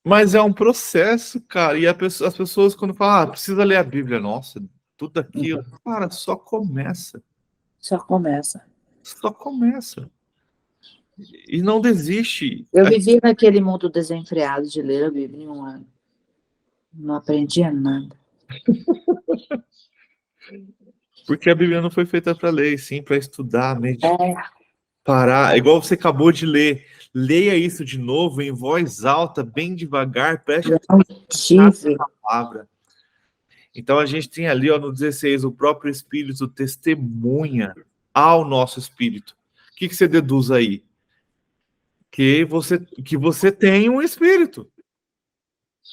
Mas é um processo, cara. E as pessoas, quando falam, precisa ler a Bíblia, nossa, tudo aquilo. Cara, só começa. Só começa. Só começa. E não desiste. Eu vivi naquele mundo desenfreado de ler a Bíblia em um ano. Não aprendia nada. Porque a Bíblia não foi feita para ler, sim para estudar, meditar, parar. Igual você acabou de ler. Leia isso de novo em voz alta, bem devagar, preste atenção na palavra. Então a gente tem ali, no 16, o próprio Espírito testemunha ao nosso espírito. O que você deduz aí? Que você tem um espírito.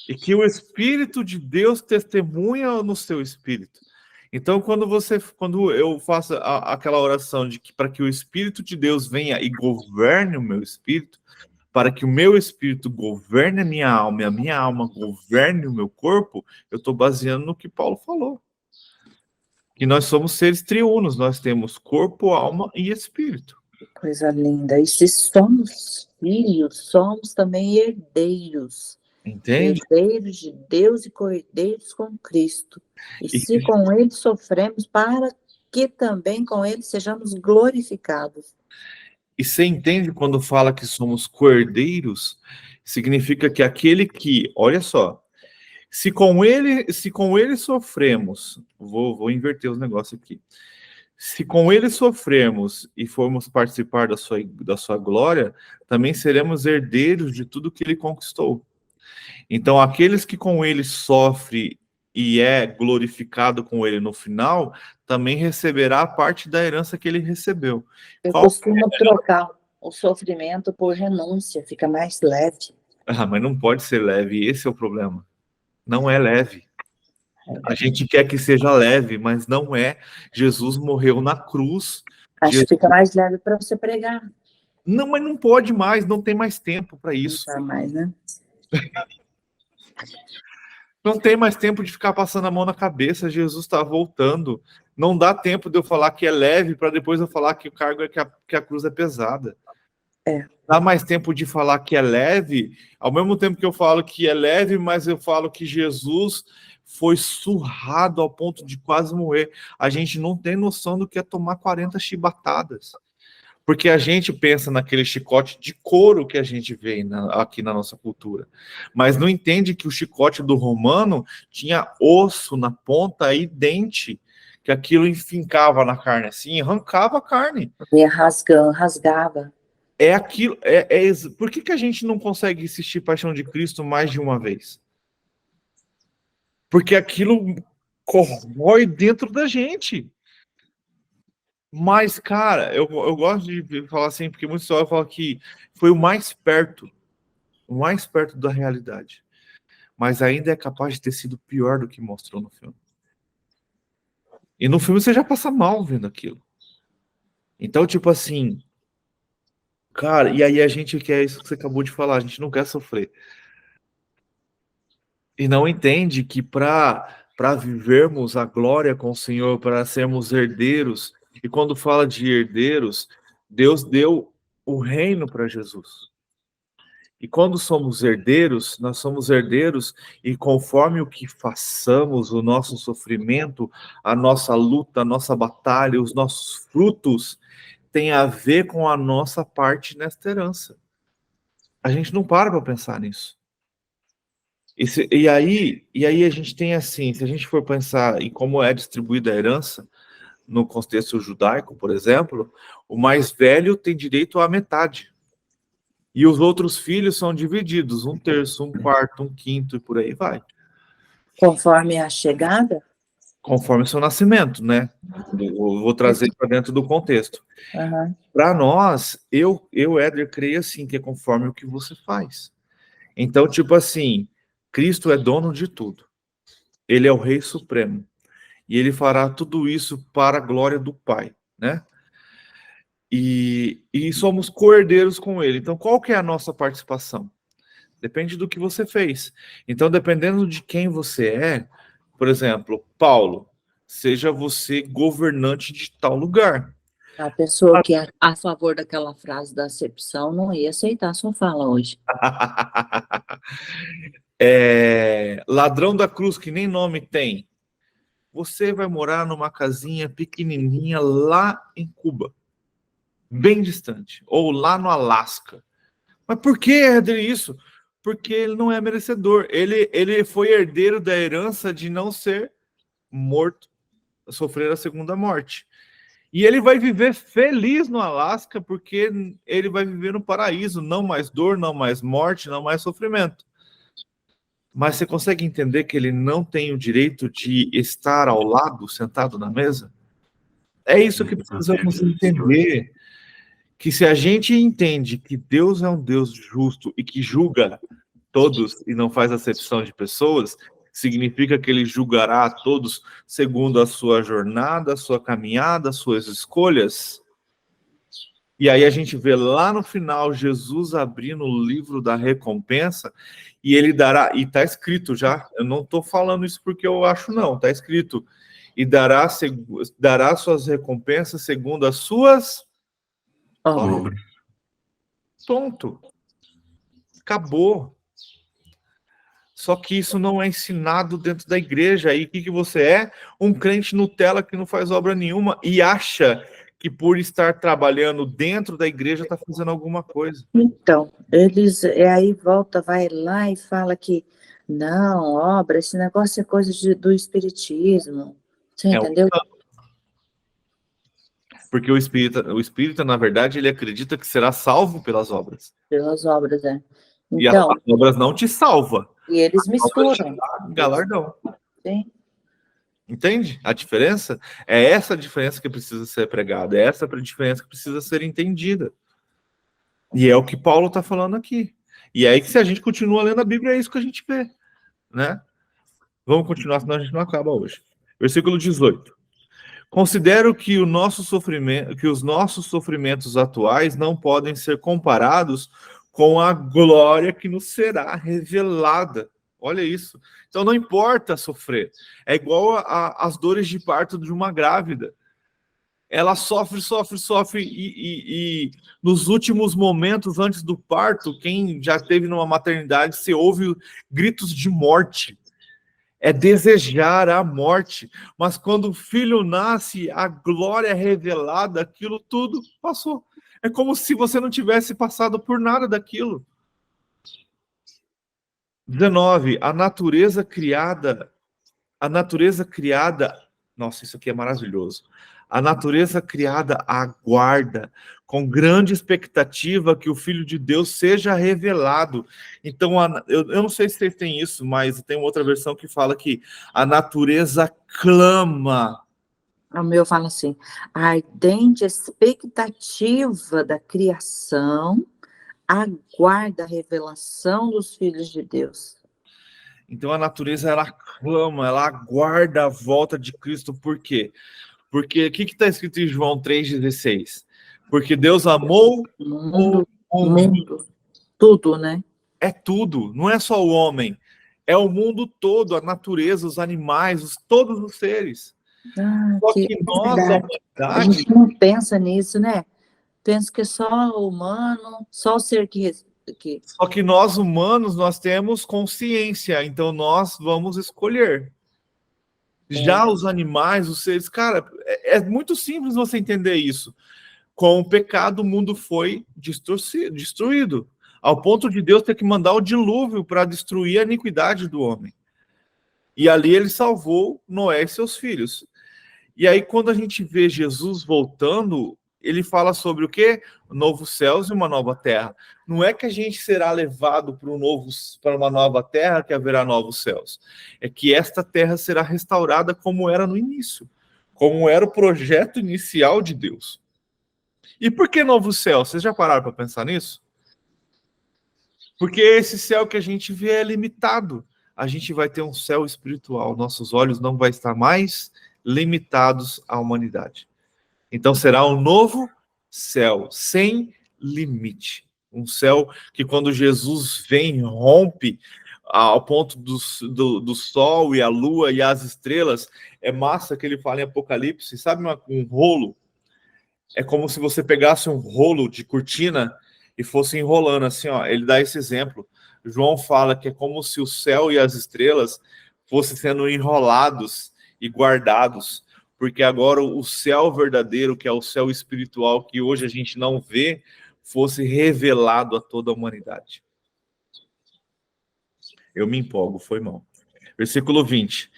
E que o Espírito de Deus testemunha no seu espírito. Então, quando eu faço aquela oração de que para que o Espírito de Deus venha e governe o meu espírito, para que o meu espírito governe a minha alma e a minha alma governe o meu corpo, eu estou baseando no que Paulo falou. Que nós somos seres triunos, nós temos corpo, alma e espírito. Coisa linda. E se somos filhos, somos também herdeiros. Entende? Herdeiros de Deus e cordeiros com Cristo. E se com ele sofremos, para que também com ele sejamos glorificados. E você entende quando fala que somos cordeiros? Significa que aquele que, olha só, se com ele sofremos, vou inverter os negócios aqui. Se com ele sofremos e formos participar da sua glória, também seremos herdeiros de tudo que ele conquistou. Então, aqueles que com ele sofrem e é glorificado com ele no final, também receberá a parte da herança que ele recebeu. Eu costumo trocar o sofrimento por renúncia, fica mais leve. Ah, mas não pode ser leve, esse é o problema. Não é leve. A gente quer que seja leve, mas não é. Jesus morreu na cruz. Acho que fica mais leve para você pregar. Não, mas não pode mais, não tem mais tempo para isso. Não dá mais, né? Não tem mais tempo de ficar passando a mão na cabeça. Jesus está voltando. Não dá tempo de eu falar que é leve para depois eu falar que o cargo é que a cruz é pesada. Dá mais tempo de falar que é leve, ao mesmo tempo que eu falo que é leve, mas eu falo que Jesus foi surrado ao ponto de quase morrer. A gente não tem noção do que é tomar 40 chibatadas. Porque a gente pensa naquele chicote de couro que a gente vê aqui na nossa cultura. Mas não entende que o chicote do romano tinha osso na ponta e dente, que aquilo enfincava na carne assim, arrancava a carne. E rasgava. É aquilo. Por que a gente não consegue assistir Paixão de Cristo mais de uma vez? Porque aquilo corrói dentro da gente. Mas, cara, eu gosto de falar assim, porque muitos pessoal falam que foi o mais perto da realidade. Mas ainda é capaz de ter sido pior do que mostrou no filme. E no filme você já passa mal vendo aquilo. Então, tipo assim, cara, e aí a gente quer isso que você acabou de falar, a gente não quer sofrer. E não entende que para vivermos a glória com o Senhor, para sermos herdeiros, e quando fala de herdeiros, Deus deu o reino para Jesus. E quando somos herdeiros, nós somos herdeiros e conforme o que façamos, o nosso sofrimento, a nossa luta, a nossa batalha, os nossos frutos, tem a ver com a nossa parte nesta herança. A gente não para pensar nisso. E aí a gente tem assim, se a gente for pensar em como é distribuída a herança, no contexto judaico, por exemplo, o mais velho tem direito à metade. E os outros filhos são divididos, 1/3, 1/4, 1/5 e por aí vai. Conforme a chegada? Conforme o seu nascimento, né? Eu vou trazer para dentro do contexto. Uhum. Para nós, Éder, creio assim, que é conforme o que você faz. Então, tipo assim, Cristo é dono de tudo. Ele é o Rei Supremo. E ele fará tudo isso para a glória do Pai, né? E somos co-herdeiros com ele. Então, qual que é a nossa participação? Depende do que você fez. Então, dependendo de quem você é, por exemplo, Paulo, seja você governante de tal lugar. A pessoa que é a favor daquela frase da acepção não ia aceitar a sua fala hoje. Ladrão da cruz, que nem nome tem. Você vai morar numa casinha pequenininha lá em Cuba, bem distante, ou lá no Alasca. Mas por que, Éder, isso? Porque ele não é merecedor. Ele foi herdeiro da herança de não ser morto, sofrer a segunda morte. E ele vai viver feliz no Alasca porque ele vai viver no paraíso, não mais dor, não mais morte, não mais sofrimento. Mas você consegue entender que ele não tem o direito de estar ao lado, sentado na mesa? É isso que precisamos entender. Que se a gente entende que Deus é um Deus justo e que julga todos e não faz acepção de pessoas, significa que ele julgará a todos segundo a sua jornada, a sua caminhada, as suas escolhas. E aí a gente vê lá no final Jesus abrindo o livro da recompensa e ele dará, e está escrito já, eu não estou falando isso porque eu acho não, está escrito, e dará suas recompensas segundo as suas obras. Ponto. Acabou. Só que isso não é ensinado dentro da igreja. Aí o que você é? Um crente Nutella que não faz obra nenhuma e acha que por estar trabalhando dentro da igreja está fazendo alguma coisa. Então, eles aí volta, vai lá e fala que não, obra, esse negócio é coisa do espiritismo. Você entendeu? Porque o espírita, na verdade, ele acredita que será salvo pelas obras. Pelas obras, é. E Então, as obras não te salvam. e eles misturam. Galardão. Sim. Entende a diferença? É essa a diferença que precisa ser pregada, é essa a diferença que precisa ser entendida. E é o que Paulo está falando aqui. E aí que se a gente continua lendo a Bíblia, é isso que a gente vê, né? Vamos continuar, senão a gente não acaba hoje. Versículo 18. Considero que os nossos sofrimentos atuais não podem ser comparados com a glória que nos será revelada. Olha isso. Então não importa sofrer. É igual às dores de parto de uma grávida. Ela sofre e nos últimos momentos antes do parto, quem já esteve numa maternidade, você ouve gritos de morte. É desejar a morte. Mas quando o filho nasce, a glória é revelada, aquilo tudo passou. É como se você não tivesse passado por nada daquilo. 19. A natureza criada, nossa, isso aqui é maravilhoso. A natureza criada aguarda com grande expectativa que o Filho de Deus seja revelado. Então, eu não sei se vocês têm isso, mas tem outra versão que fala que a natureza clama. O meu fala assim: a ardente expectativa da criação aguarda a revelação dos filhos de Deus. Então, a natureza, ela clama, ela aguarda a volta de Cristo. Por quê? Porque o que está escrito em João 3,16? Porque Deus amou O o mundo, tudo, né? É tudo, não é só o homem, é o mundo todo, a natureza, os animais, todos os seres. Só que nós, a a humanidade, gente não pensa nisso, né? Pensa que é só o humano, só o ser que só que nós humanos, nós temos consciência, então nós vamos escolher. Já os animais, os seres, cara, é muito simples você entender isso. Com o pecado, o mundo foi destruído, ao ponto de Deus ter que mandar o dilúvio para destruir a iniquidade do homem. E ali ele salvou Noé e seus filhos. E aí, quando a gente vê Jesus voltando, ele fala sobre o quê? Novos céus e uma nova terra. Não é que a gente será levado para uma nova terra que haverá novos céus. É que esta terra será restaurada como era no início, como era o projeto inicial de Deus. E por que novos céus? Vocês já pararam para pensar nisso? Porque esse céu que a gente vê é limitado. A gente vai ter um céu espiritual. Nossos olhos não vão estar mais limitados à humanidade. Então será um novo céu, sem limite. Um céu que quando Jesus vem, rompe ao ponto do sol e a lua e as estrelas. É massa que ele fala em Apocalipse. Sabe um rolo? É como se você pegasse um rolo de cortina e fosse enrolando assim, ó. Ele dá esse exemplo. João fala que é como se o céu e as estrelas fossem sendo enrolados e guardados, porque agora o céu verdadeiro, que é o céu espiritual, que hoje a gente não vê, fosse revelado a toda a humanidade. Eu me empolgo, foi mal. Versículo 20.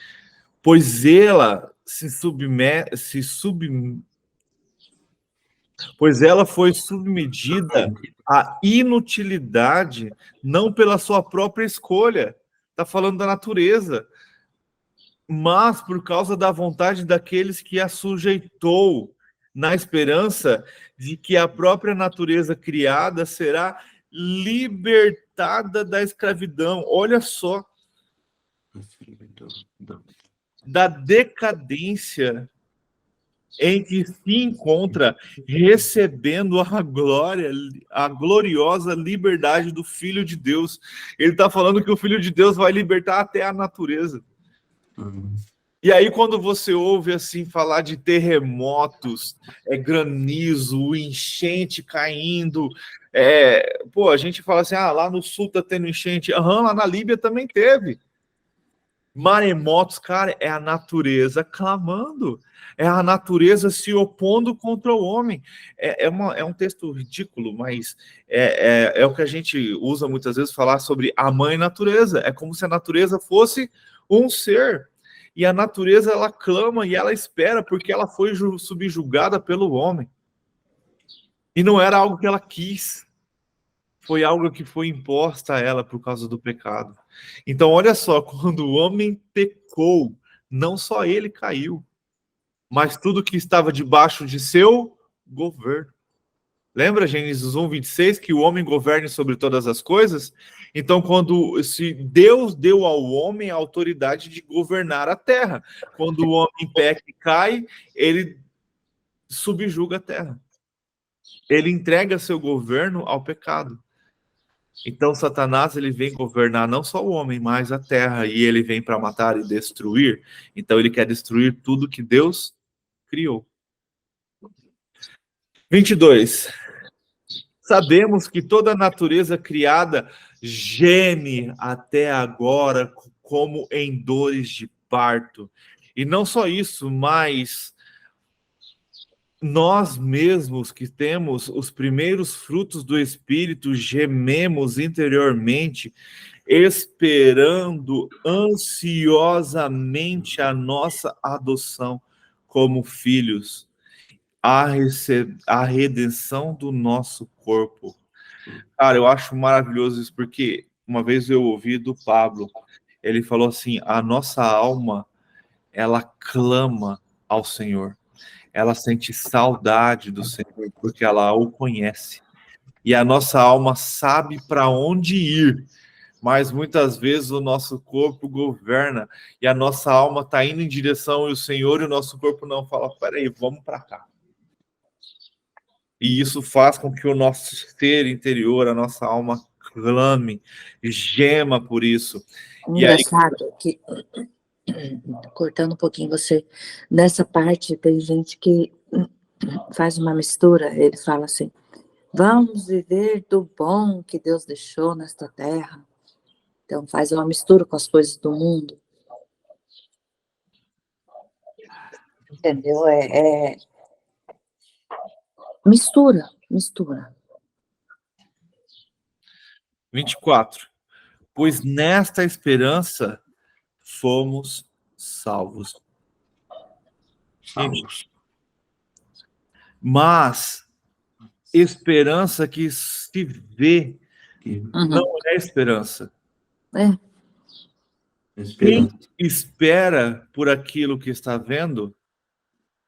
Pois ela pois ela foi submetida à inutilidade, não pela sua própria escolha. Está falando da natureza, mas por causa da vontade daqueles que a sujeitou, na esperança de que a própria natureza criada será libertada da escravidão. Olha só, da decadência em que se encontra recebendo a gloriosa liberdade do Filho de Deus. Ele está falando que o Filho de Deus vai libertar até a natureza. E aí, quando você ouve assim falar de terremotos, granizo, enchente caindo, a gente fala assim, lá no sul tá tendo enchente. Lá na Líbia também teve. Maremotos, cara, é a natureza clamando, é a natureza se opondo contra o homem. É um texto ridículo, mas é o que a gente usa muitas vezes falar sobre a mãe natureza. É como se a natureza fosse um ser. E a natureza, ela clama e ela espera, porque ela foi subjugada pelo homem. E não era algo que ela quis. Foi algo que foi imposta a ela por causa do pecado. Então, olha só, quando o homem pecou, não só ele caiu, mas tudo que estava debaixo de seu governo. Lembra Gênesis 1, 26, que o homem governe sobre todas as coisas? Então, se Deus deu ao homem a autoridade de governar a terra. Quando o homem peca e cai, ele subjuga a terra. Ele entrega seu governo ao pecado. Então, Satanás, ele vem governar não só o homem, mas a terra. E ele vem para matar e destruir. Então, ele quer destruir tudo que Deus criou. 22. Sabemos que toda a natureza criada geme até agora como em dores de parto. E não só isso, mas nós mesmos que temos os primeiros frutos do Espírito gememos interiormente, esperando ansiosamente a nossa adoção como filhos, a redenção do nosso corpo. Cara, eu acho maravilhoso isso, porque uma vez eu ouvi do Pablo, ele falou assim, a nossa alma, ela clama ao Senhor, ela sente saudade do Senhor, porque ela o conhece, e a nossa alma sabe para onde ir, mas muitas vezes o nosso corpo governa, e a nossa alma está indo em direção ao Senhor, e o nosso corpo não fala, peraí, vamos para cá. E isso faz com que o nosso ser interior, a nossa alma, clame, gema por isso. Engraçado que, cortando um pouquinho você, nessa parte tem gente que faz uma mistura, ele fala assim, vamos viver do bom que Deus deixou nesta terra. Então faz uma mistura com as coisas do mundo. Entendeu? Mistura. 24. Pois nesta esperança fomos salvos. Mas esperança que se vê não é esperança. Quem espera por aquilo que está vendo,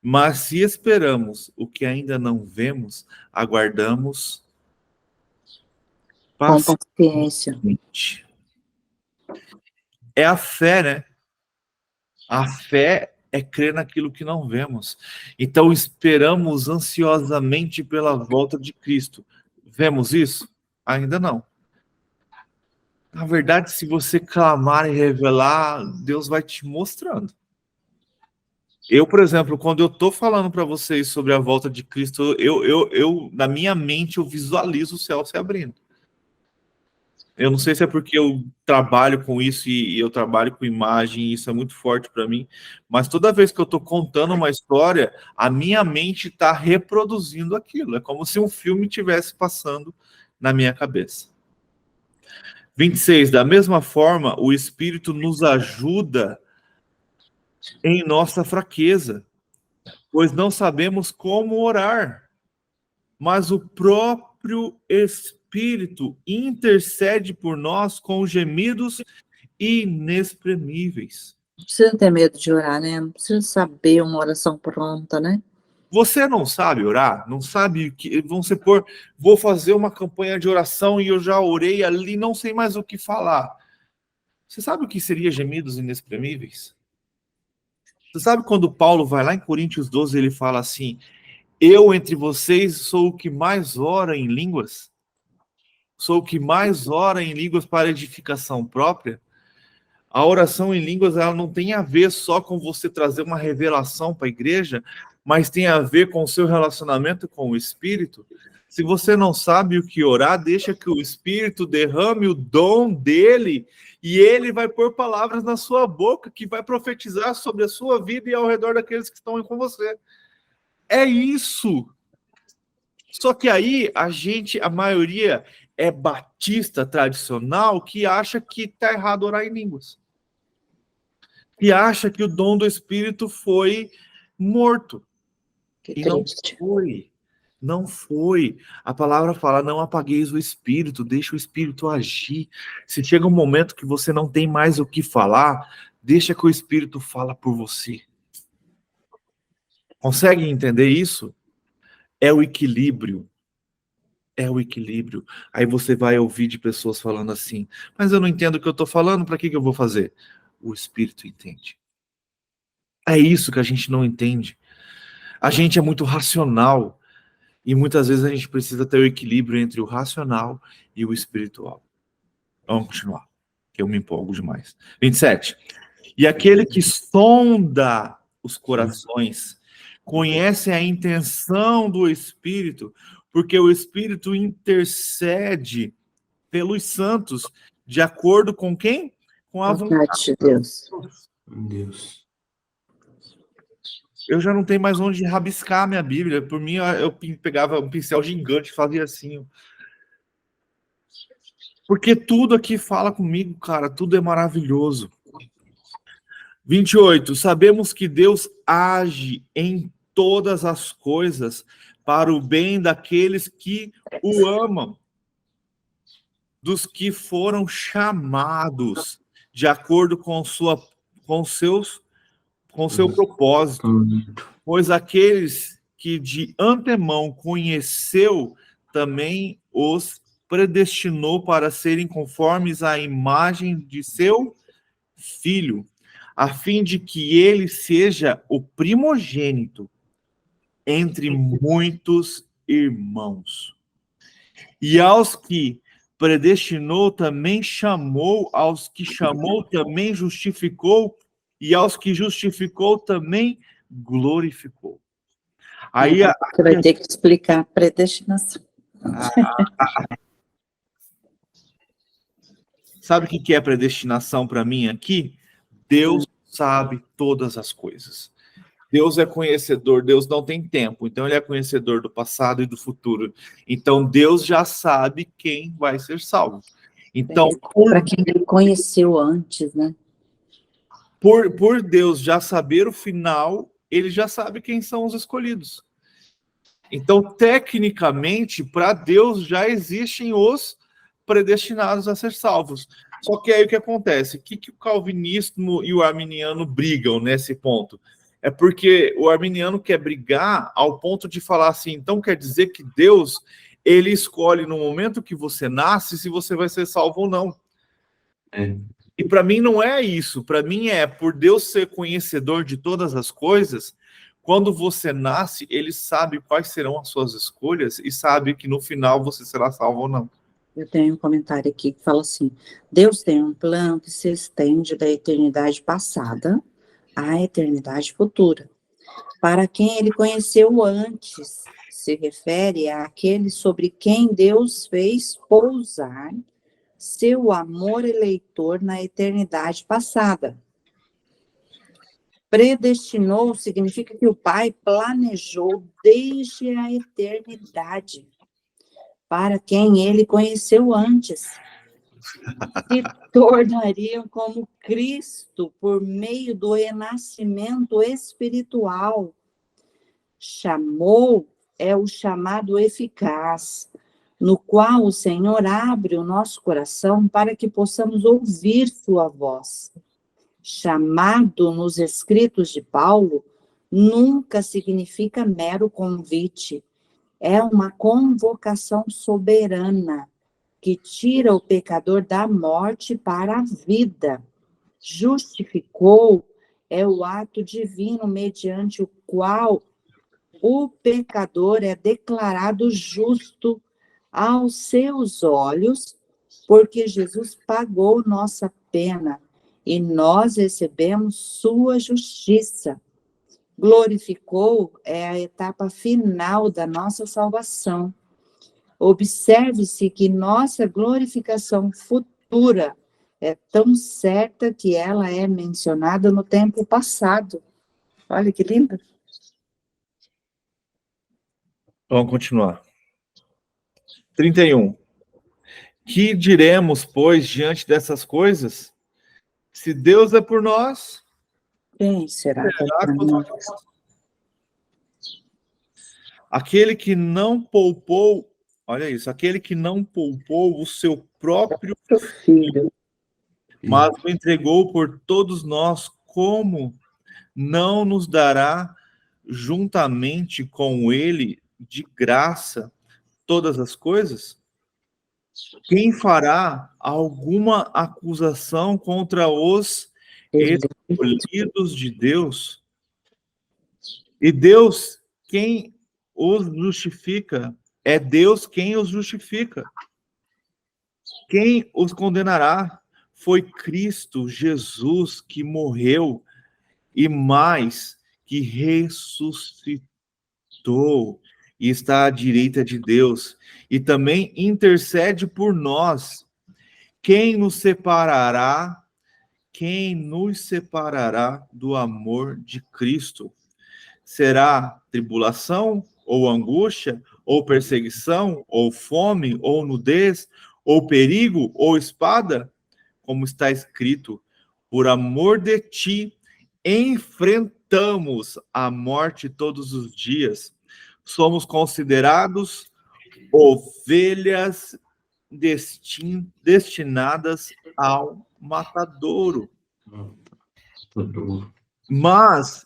mas se esperamos o que ainda não vemos, aguardamos com paciência. É a fé, né? A fé é crer naquilo que não vemos. Então esperamos ansiosamente pela volta de Cristo. Vemos isso? Ainda não. Na verdade, se você clamar e revelar, Deus vai te mostrando. Eu, por exemplo, quando eu estou falando para vocês sobre a volta de Cristo, eu na minha mente, eu visualizo o céu se abrindo. Eu não sei se é porque eu trabalho com isso e eu trabalho com imagem, e isso é muito forte para mim, mas toda vez que eu estou contando uma história, a minha mente está reproduzindo aquilo. É como se um filme estivesse passando na minha cabeça. 26. Da mesma forma, o Espírito nos ajuda em nossa fraqueza, pois não sabemos como orar, mas o próprio Espírito intercede por nós com gemidos inexprimíveis. Não precisa ter medo de orar, né? Não precisa saber uma oração pronta, né? Você não sabe orar? Não sabe que, vamos supor, vou fazer uma campanha de oração e eu já orei ali, não sei mais o que falar. Você sabe o que seria gemidos inexprimíveis? Você sabe quando Paulo vai lá em Coríntios 12, ele fala assim, eu entre vocês sou o que mais ora em línguas? Sou o que mais ora em línguas para edificação própria? A oração em línguas, ela não tem a ver só com você trazer uma revelação para a igreja, mas tem a ver com o seu relacionamento com o Espírito. Se você não sabe o que orar, deixa que o Espírito derrame o dom dele e ele vai pôr palavras na sua boca que vai profetizar sobre a sua vida e ao redor daqueles que estão com você. É isso. Só que aí a maioria é batista tradicional que acha que está errado orar em línguas. E acha que o dom do Espírito foi morto. Que e não triste. foi. Não foi. A palavra fala, não apagueis o Espírito, deixa o Espírito agir. Se chega um momento que você não tem mais o que falar, deixa que o Espírito fala por você. Consegue entender isso? É o equilíbrio. É o equilíbrio. Aí você vai ouvir de pessoas falando assim, mas eu não entendo o que eu estou falando, para que eu vou fazer? O Espírito entende. É isso que a gente não entende. A gente é muito racional e muitas vezes a gente precisa ter o equilíbrio entre o racional e o espiritual. Vamos continuar, que eu me empolgo demais. 27. E aquele que sonda os corações conhece a intenção do Espírito, porque o Espírito intercede pelos santos, de acordo com quem? Com a vontade de Deus. de Deus. Eu já não tenho mais onde rabiscar a minha Bíblia. Por mim, eu pegava um pincel gigante e fazia assim. Porque tudo aqui fala comigo, cara. Tudo é maravilhoso. 28. Sabemos que Deus age em todas as coisas para o bem daqueles que o amam, dos que foram chamados de acordo com seu propósito. Pois aqueles que de antemão conheceu, também os predestinou para serem conformes à imagem de seu Filho, a fim de que ele seja o primogênito entre muitos irmãos. E aos que predestinou também chamou, aos que chamou também justificou, e aos que justificou também glorificou. Aí você vai ter que explicar a predestinação. Sabe o que é predestinação para mim aqui? Deus sabe todas as coisas. Deus é conhecedor, Deus não tem tempo, então ele é conhecedor do passado e do futuro. Então Deus já sabe quem vai ser salvo. Então, para quem ele conheceu antes, né? Por Deus já saber o final, ele já sabe quem são os escolhidos. Então, tecnicamente, para Deus já existem os predestinados a ser salvos. Só que aí o que acontece? O que o calvinismo e o arminiano brigam nesse ponto? É porque o arminiano quer brigar ao ponto de falar assim, então quer dizer que Deus, ele escolhe no momento que você nasce se você vai ser salvo ou não. E para mim não é isso. Para mim é, por Deus ser conhecedor de todas as coisas, quando você nasce, ele sabe quais serão as suas escolhas e sabe que no final você será salvo ou não. Eu tenho um comentário aqui que fala assim, Deus tem um plano que se estende da eternidade passada à eternidade futura. Para quem ele conheceu antes, se refere àquele sobre quem Deus fez pousar seu amor eleitor na eternidade passada. Predestinou significa que o Pai planejou desde a eternidade para quem ele conheceu antes. Se tornariam como Cristo por meio do renascimento espiritual. Chamou é o chamado eficaz, no qual o Senhor abre o nosso coração para que possamos ouvir sua voz. Chamado nos escritos de Paulo nunca significa mero convite. É uma convocação soberana que tira o pecador da morte para a vida. Justificou é o ato divino mediante o qual o pecador é declarado justo aos seus olhos, porque Jesus pagou nossa pena e nós recebemos sua justiça. Glorificou é a etapa final da nossa salvação. Observe-se que nossa glorificação futura é tão certa que ela é mencionada no tempo passado. Olha que lindo. Vamos continuar. 31. Que diremos, pois, diante dessas coisas? Se Deus é por nós, quem será contra nós? Aquele que não poupou, olha isso, aquele que não poupou o seu próprio filho, mas o entregou por todos nós, como não nos dará juntamente com ele de graça todas as coisas, quem fará alguma acusação contra os escolhidos de Deus? E Deus, quem os justifica? É Deus quem os justifica. Quem os condenará? Foi Cristo Jesus que morreu e mais, que ressuscitou e está à direita de Deus e também intercede por nós. Quem nos separará? Quem nos separará do amor de Cristo? Será tribulação, ou angústia, ou perseguição, ou fome, ou nudez, ou perigo, ou espada? Como está escrito, por amor de ti, enfrentamos a morte todos os dias. Somos considerados ovelhas destinadas ao matadouro. Mas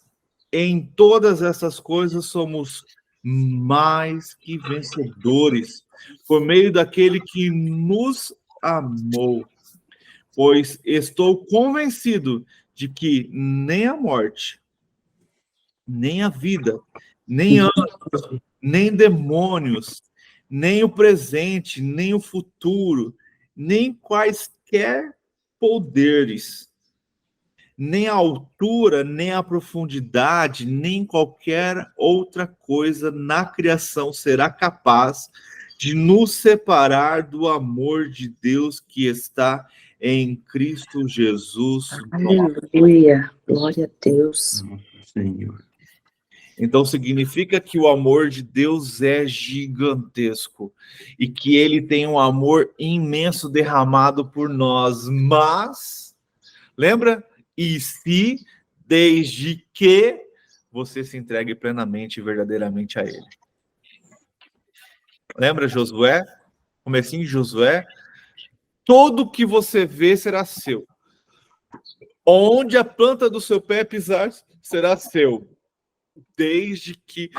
em todas essas coisas somos mais que vencedores por meio daquele que nos amou. Pois estou convencido de que nem a morte, nem a vida, nem anjos, nem demônios, nem o presente, nem o futuro, nem quaisquer poderes, nem a altura, nem a profundidade, nem qualquer outra coisa na criação será capaz de nos separar do amor de Deus que está em Cristo Jesus. Aleluia, glória a Deus. Senhor. Então significa que o amor de Deus é gigantesco e que ele tem um amor imenso derramado por nós, mas lembra? E se desde que você se entregue plenamente e verdadeiramente a ele. Lembra Josué? Comecinho de Josué? Tudo que você vê será seu. Onde a planta do seu pé pisar será seu. Desde que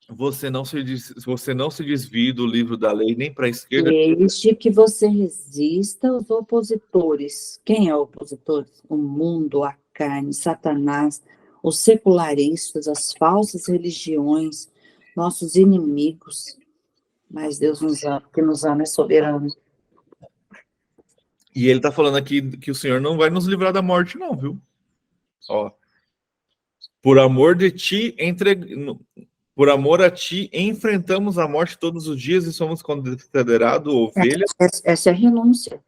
você não se desvie do livro da lei, nem para a esquerda. Desde que você resista aos opositores. Quem é o opositor? O mundo, a carne, Satanás, os secularistas, as falsas religiões, nossos inimigos. Mas Deus nos ama, porque nos ama é soberano. E ele está falando aqui que o Senhor não vai nos livrar da morte, não, viu? Ó. Por amor de ti, por amor a ti, enfrentamos a morte todos os dias e somos considerados ovelhas Essa é a renúncia.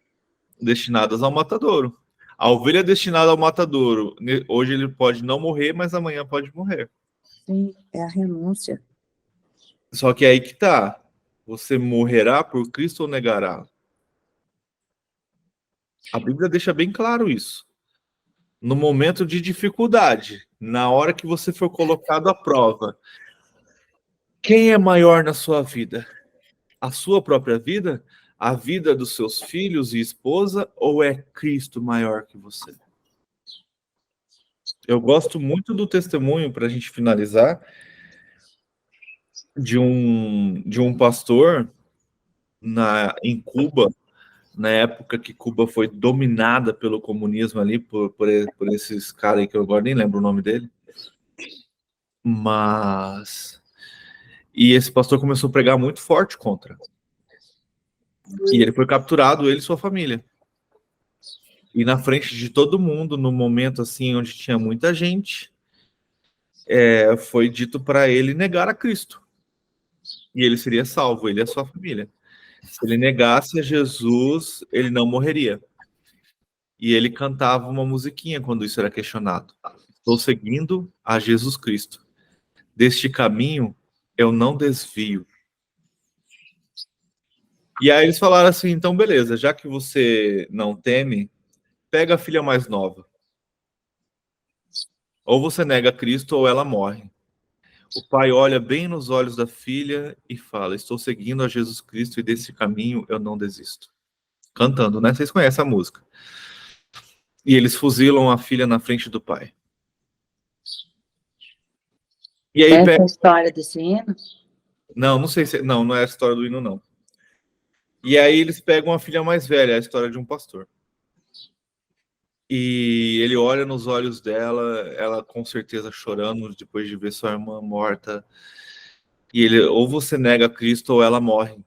destinadas ao matadouro. A ovelha destinada ao matadouro, hoje ele pode não morrer, mas amanhã pode morrer. Sim, é a renúncia. Só que é aí que tá. Você morrerá por Cristo ou negará? A Bíblia deixa bem claro isso. No momento de dificuldade, na hora que você for colocado à prova, quem é maior na sua vida? A sua própria vida? A vida dos seus filhos e esposa? Ou é Cristo maior que você? Eu gosto muito do testemunho, para a gente finalizar, de um pastor em Cuba, na época que Cuba foi dominada pelo comunismo ali, por esses caras aí que eu agora nem lembro o nome dele. E esse pastor começou a pregar muito forte contra. E ele foi capturado, ele e sua família. E na frente de todo mundo, no momento assim, onde tinha muita gente, foi dito para ele negar a Cristo. E ele seria salvo, ele e a sua família. Se ele negasse a Jesus, ele não morreria. E ele cantava uma musiquinha quando isso era questionado. Estou seguindo a Jesus Cristo. Deste caminho, eu não desvio. E aí eles falaram assim, então beleza, já que você não teme, pega a filha mais nova. Ou você nega Cristo ou ela morre. O pai olha bem nos olhos da filha e fala, estou seguindo a Jesus Cristo e desse caminho eu não desisto. Cantando, né? Vocês conhecem a música. E eles fuzilam a filha na frente do pai. E aí Essa é a história desse hino? Não sei se... Não é a história do hino, não. E aí eles pegam a filha mais velha, a história de um pastor. E ele olha nos olhos dela, ela com certeza chorando depois de ver sua irmã morta. E ele, ou você nega Cristo ou ela morre.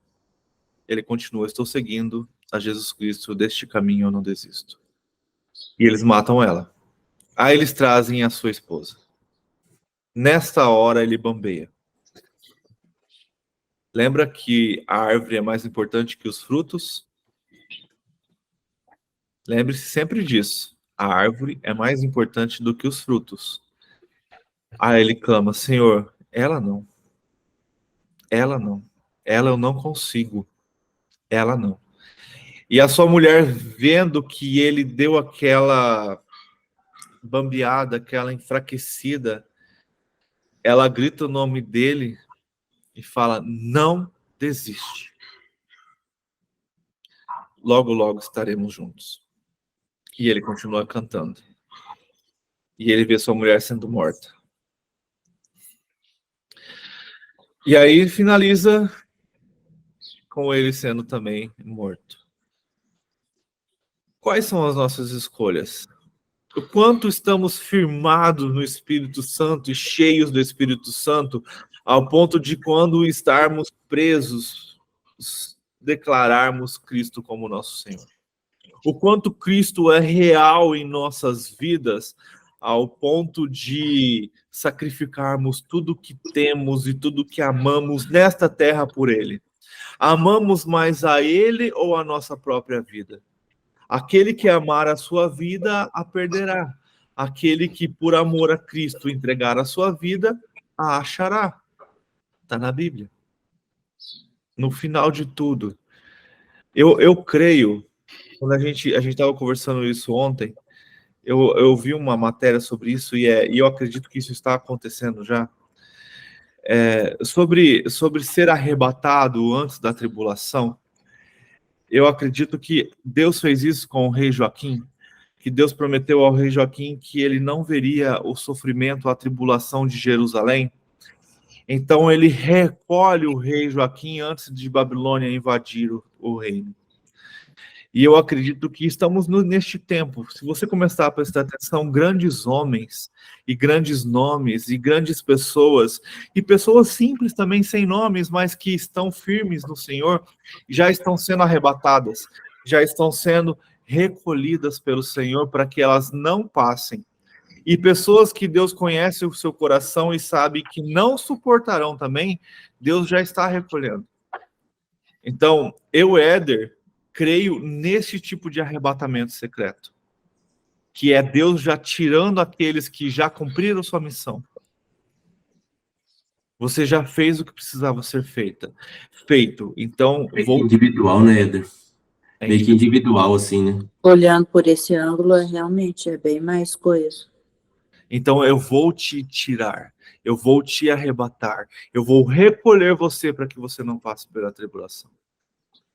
Ele continua, estou seguindo a Jesus Cristo, deste caminho eu não desisto. E eles matam ela. Aí eles trazem a sua esposa. Nesta hora ele bambeia. Lembra que a árvore é mais importante que os frutos? Lembre-se sempre disso. A árvore é mais importante do que os frutos. Aí ele clama, Senhor, ela não. Ela não. Ela eu não consigo. Ela não. E a sua mulher, vendo que ele deu aquela bambeada, aquela enfraquecida, ela grita o nome dele e fala, não desiste. Logo, logo estaremos juntos. E ele continua cantando. E ele vê sua mulher sendo morta. E aí finaliza com ele sendo também morto. Quais são as nossas escolhas? O quanto estamos firmados no Espírito Santo e cheios do Espírito Santo, ao ponto de quando estarmos presos, declararmos Cristo como nosso Senhor. O quanto Cristo é real em nossas vidas, ao ponto de sacrificarmos tudo que temos e tudo que amamos nesta terra por Ele. Amamos mais a Ele ou a nossa própria vida? Aquele que amar a sua vida, a perderá. Aquele que, por amor a Cristo, entregar a sua vida, a achará. Está na Bíblia. No final de tudo. Eu creio, quando a gente estava conversando isso ontem, eu vi uma matéria sobre isso e eu acredito que isso está acontecendo já. Sobre ser arrebatado antes da tribulação. Eu acredito que Deus fez isso com o rei Joaquim, que Deus prometeu ao rei Joaquim que ele não veria o sofrimento, a tribulação de Jerusalém. Então ele recolhe o rei Joaquim antes de Babilônia invadir o reino. E eu acredito que estamos neste tempo. Se você começar a prestar atenção, grandes homens e grandes nomes e grandes pessoas, e pessoas simples também sem nomes, mas que estão firmes no Senhor, já estão sendo arrebatadas, já estão sendo recolhidas pelo Senhor para que elas não passem. E pessoas que Deus conhece o seu coração e sabe que não suportarão também, Deus já está recolhendo. Então, Éder, creio nesse tipo de arrebatamento secreto, que é Deus já tirando aqueles que já cumpriram sua missão. Você já fez o que precisava ser feito. Então, individual, né, Éder? Meio que individual, assim, né? Olhando por esse ângulo, realmente é bem mais coisa. Então, eu vou te tirar, eu vou te arrebatar, eu vou recolher você para que você não passe pela tribulação.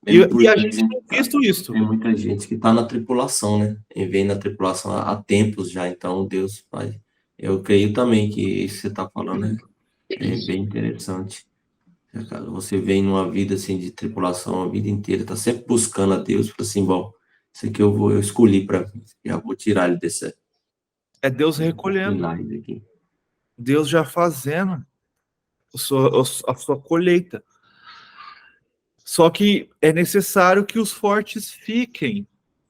E a gente tem visto isso. Tem muita gente que está na tripulação, né? E vem na tripulação há tempos já, então Deus faz. Eu creio também que isso que você está falando é bem interessante. Você vem numa vida assim de tripulação a vida inteira, está sempre buscando a Deus, fala assim, bom, isso aqui eu escolhi para mim, já vou tirar ele desse. É Deus recolhendo. Aqui. Deus já fazendo a sua colheita. Só que é necessário que os fortes fiquem.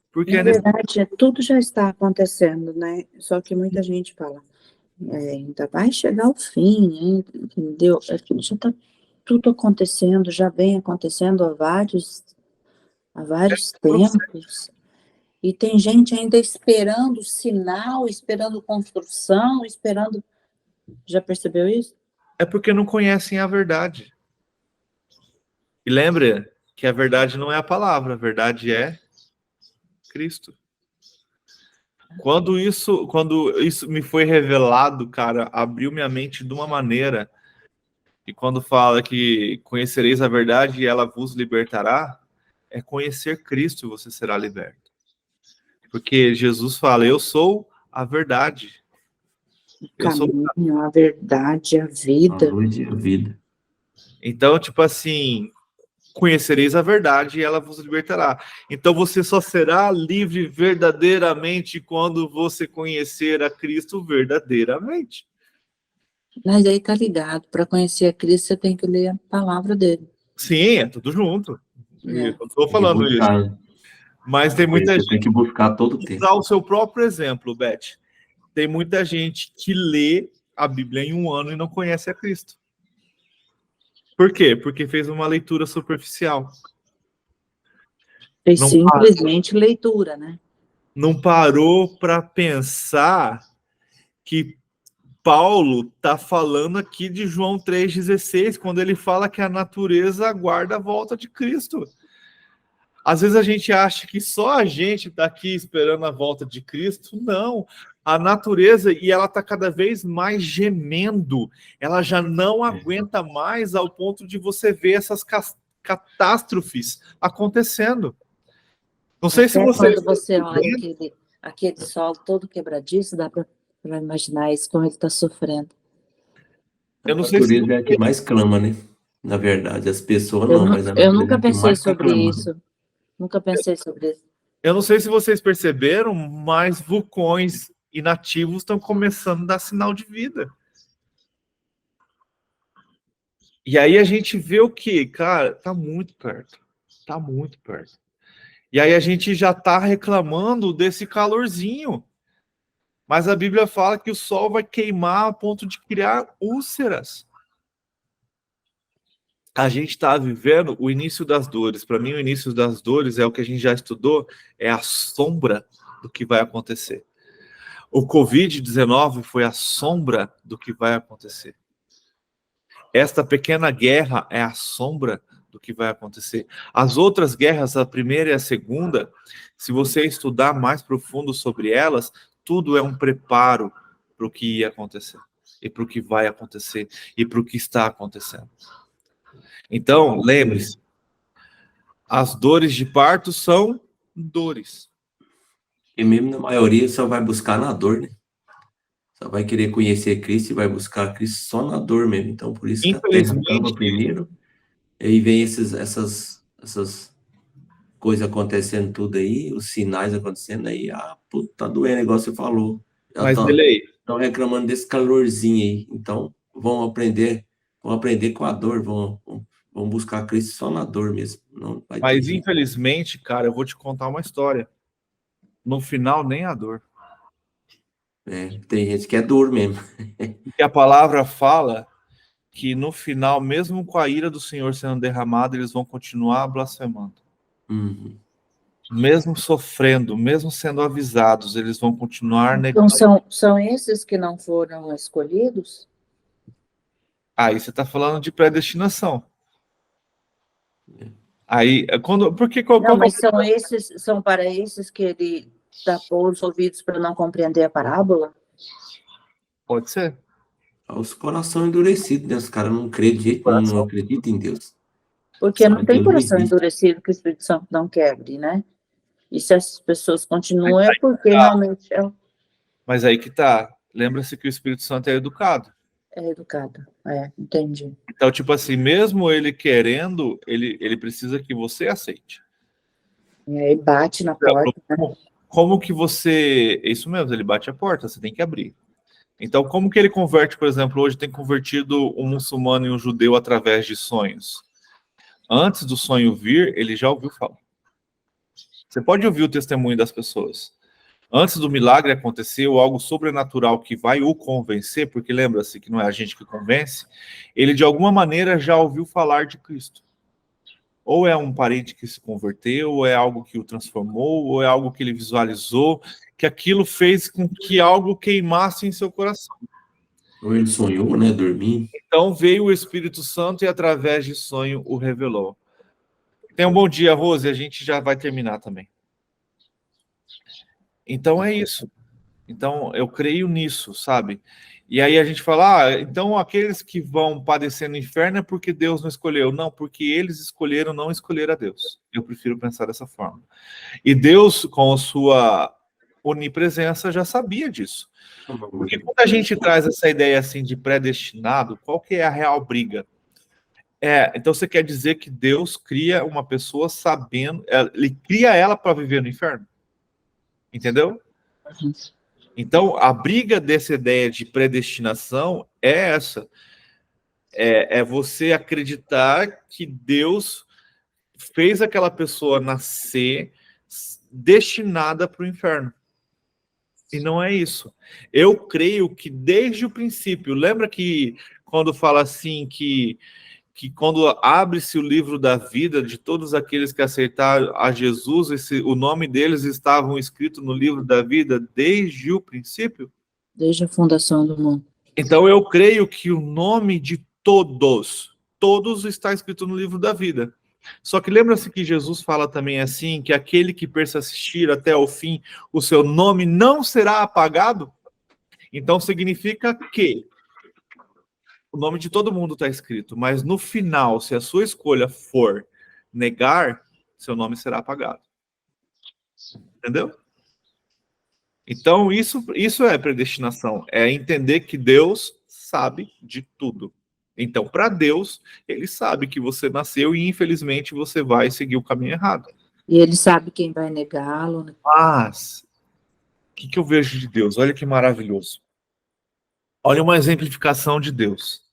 Porque na verdade, tudo já está acontecendo, né? Só que muita gente fala, ainda vai chegar ao fim, entendeu? Já está tudo acontecendo, já vem acontecendo há vários tempos. E tem gente ainda esperando sinal, esperando construção, esperando... Já percebeu isso? É porque não conhecem a verdade. E lembre que a verdade não é a palavra, a verdade é Cristo. Quando isso me foi revelado, cara, abriu minha mente de uma maneira. E quando fala que conhecereis a verdade e ela vos libertará, é conhecer Cristo e você será liberto. Porque Jesus fala, eu sou a verdade. O caminho, a verdade, a vida. A luz e a vida. Então, tipo assim, conhecereis a verdade e ela vos libertará. Então você só será livre verdadeiramente quando você conhecer a Cristo verdadeiramente. Mas aí tá ligado, para conhecer a Cristo você tem que ler a palavra dele. Sim, é tudo junto. É. Eu não estou Tem que falando isso. buscar, Mas tem muita você tem gente, que buscar todo o vou tempo. usar o seu próprio exemplo, Beth. Tem muita gente que lê a Bíblia em um ano e não conhece a Cristo. Por quê? Porque fez uma leitura superficial. É Não, simplesmente leitura, né? não parou para pensar que Paulo está falando aqui de João 3,16, quando ele fala que a natureza aguarda a volta de Cristo. Às vezes a gente acha que só a gente está aqui esperando a volta de Cristo. Não. A natureza, e ela está cada vez mais gemendo. Ela já não aguenta mais ao ponto de você ver essas catástrofes acontecendo. Não sei se Até vocês quando você estão olha vendo. aquele sol todo quebradiço, dá para imaginar isso, como ele está sofrendo. A Eu não sei se natureza é a que mais clama, né? Na verdade, as pessoas Eu, não, mas a eu natureza é nunca a que pensei mais está sobre clamando. isso. Nunca pensei sobre isso. Eu não sei se vocês perceberam, mas vulcões inativos estão começando a dar sinal de vida. E aí a gente vê o que, cara, tá muito perto. Tá muito perto. E aí a gente já tá reclamando desse calorzinho. Mas a Bíblia fala que o sol vai queimar a ponto de criar úlceras. A gente está vivendo o início das dores. Para mim, o início das dores é o que a gente já estudou, é a sombra do que vai acontecer. O Covid-19 foi a sombra do que vai acontecer. Esta pequena guerra é a sombra do que vai acontecer. As outras guerras, a primeira e a segunda, se você estudar mais profundo sobre elas, tudo é um preparo para o que ia acontecer, e para o que vai acontecer, e para o que está acontecendo. Então, lembre-se, as dores de parto são dores. E mesmo na maioria só vai buscar na dor, né? Só vai querer conhecer Cristo e vai buscar Cristo só na dor mesmo. Então, por isso que a terra acaba Infelizmente, primeiro, e aí vem essas coisas acontecendo tudo aí, os sinais acontecendo aí. Ah, puta, tá doendo, igual você falou. Já mas delay. estão reclamando desse calorzinho aí. Então, vão aprender com a dor, vão buscar Cristo só na dor mesmo. Não vai ter Mas jeito. infelizmente, cara, eu vou te contar uma história. No final, nem a dor. Tem gente que é duro mesmo. E a palavra fala que no final, mesmo com a ira do Senhor sendo derramada, eles vão continuar blasfemando. Uhum. Mesmo sofrendo, mesmo sendo avisados, eles vão continuar Então, negando. são esses que não foram escolhidos? Aí você está falando de predestinação. Aí, quando, porque Não, mas são para esses que ele tapou os ouvidos para não compreender a parábola? pode ser? Os coração endurecido, né? Os caras não creem de jeito nenhum, não acreditam em Deus. Porque não Sabe, tem Deus não coração existe. endurecido que o Espírito Santo não quebre, né? E se as pessoas continuam, é porque realmente Mas aí que tá. Lembra-se que o Espírito Santo é educado. é educado. É, entendi. Então, tipo assim, mesmo ele querendo, ele precisa que você aceite. E aí bate na porta, né? Como que você... Isso mesmo, ele bate a porta, você tem que abrir. Então, como que ele converte, por exemplo, hoje tem convertido um muçulmano e um judeu através de sonhos? Antes do sonho vir, ele já ouviu falar. Você pode ouvir o testemunho das pessoas. Antes do milagre acontecer, ou algo sobrenatural que vai o convencer, porque lembra-se que não é a gente que convence, ele de alguma maneira já ouviu falar de Cristo. Ou é um parente que se converteu, ou é algo que o transformou, ou é algo que ele visualizou, que aquilo fez com que algo queimasse em seu coração. Ou ele sonhou, né? Dormindo. Então veio o Espírito Santo e através de sonho o revelou. Tenha um bom dia, Rose, a gente já vai terminar também. Então é isso. Então eu creio nisso, sabe? E aí a gente fala, então aqueles que vão padecer no inferno é porque Deus não escolheu. Não, porque eles escolheram não escolher a Deus. Eu prefiro pensar dessa forma. E Deus, com a sua onipresença, já sabia disso. Porque quando a gente traz essa ideia assim de predestinado, qual que é a real briga? Então você quer dizer que Deus cria uma pessoa sabendo, ele cria ela para viver no inferno? Entendeu? Então, a briga dessa ideia de predestinação é essa. É você acreditar que Deus fez aquela pessoa nascer destinada para o inferno. E não é isso. Eu creio que desde o princípio, lembra que quando fala assim que quando abre-se o livro da vida de todos aqueles que aceitaram a Jesus, o nome deles estavam escritos no livro da vida desde o princípio? Desde a fundação do mundo. Então eu creio que o nome de todos está escrito no livro da vida. Só que lembra-se que Jesus fala também assim, que aquele que persistir até o fim, o seu nome não será apagado? Então significa que o nome de todo mundo está escrito, mas no final, se a sua escolha for negar, seu nome será apagado. Entendeu? Então, isso é predestinação. É entender que Deus sabe de tudo. Então, para Deus, ele sabe que você nasceu e, infelizmente, você vai seguir o caminho errado. E ele sabe quem vai negá-lo. Né? Mas, o que eu vejo de Deus? Olha que maravilhoso. Olha uma exemplificação de Deus.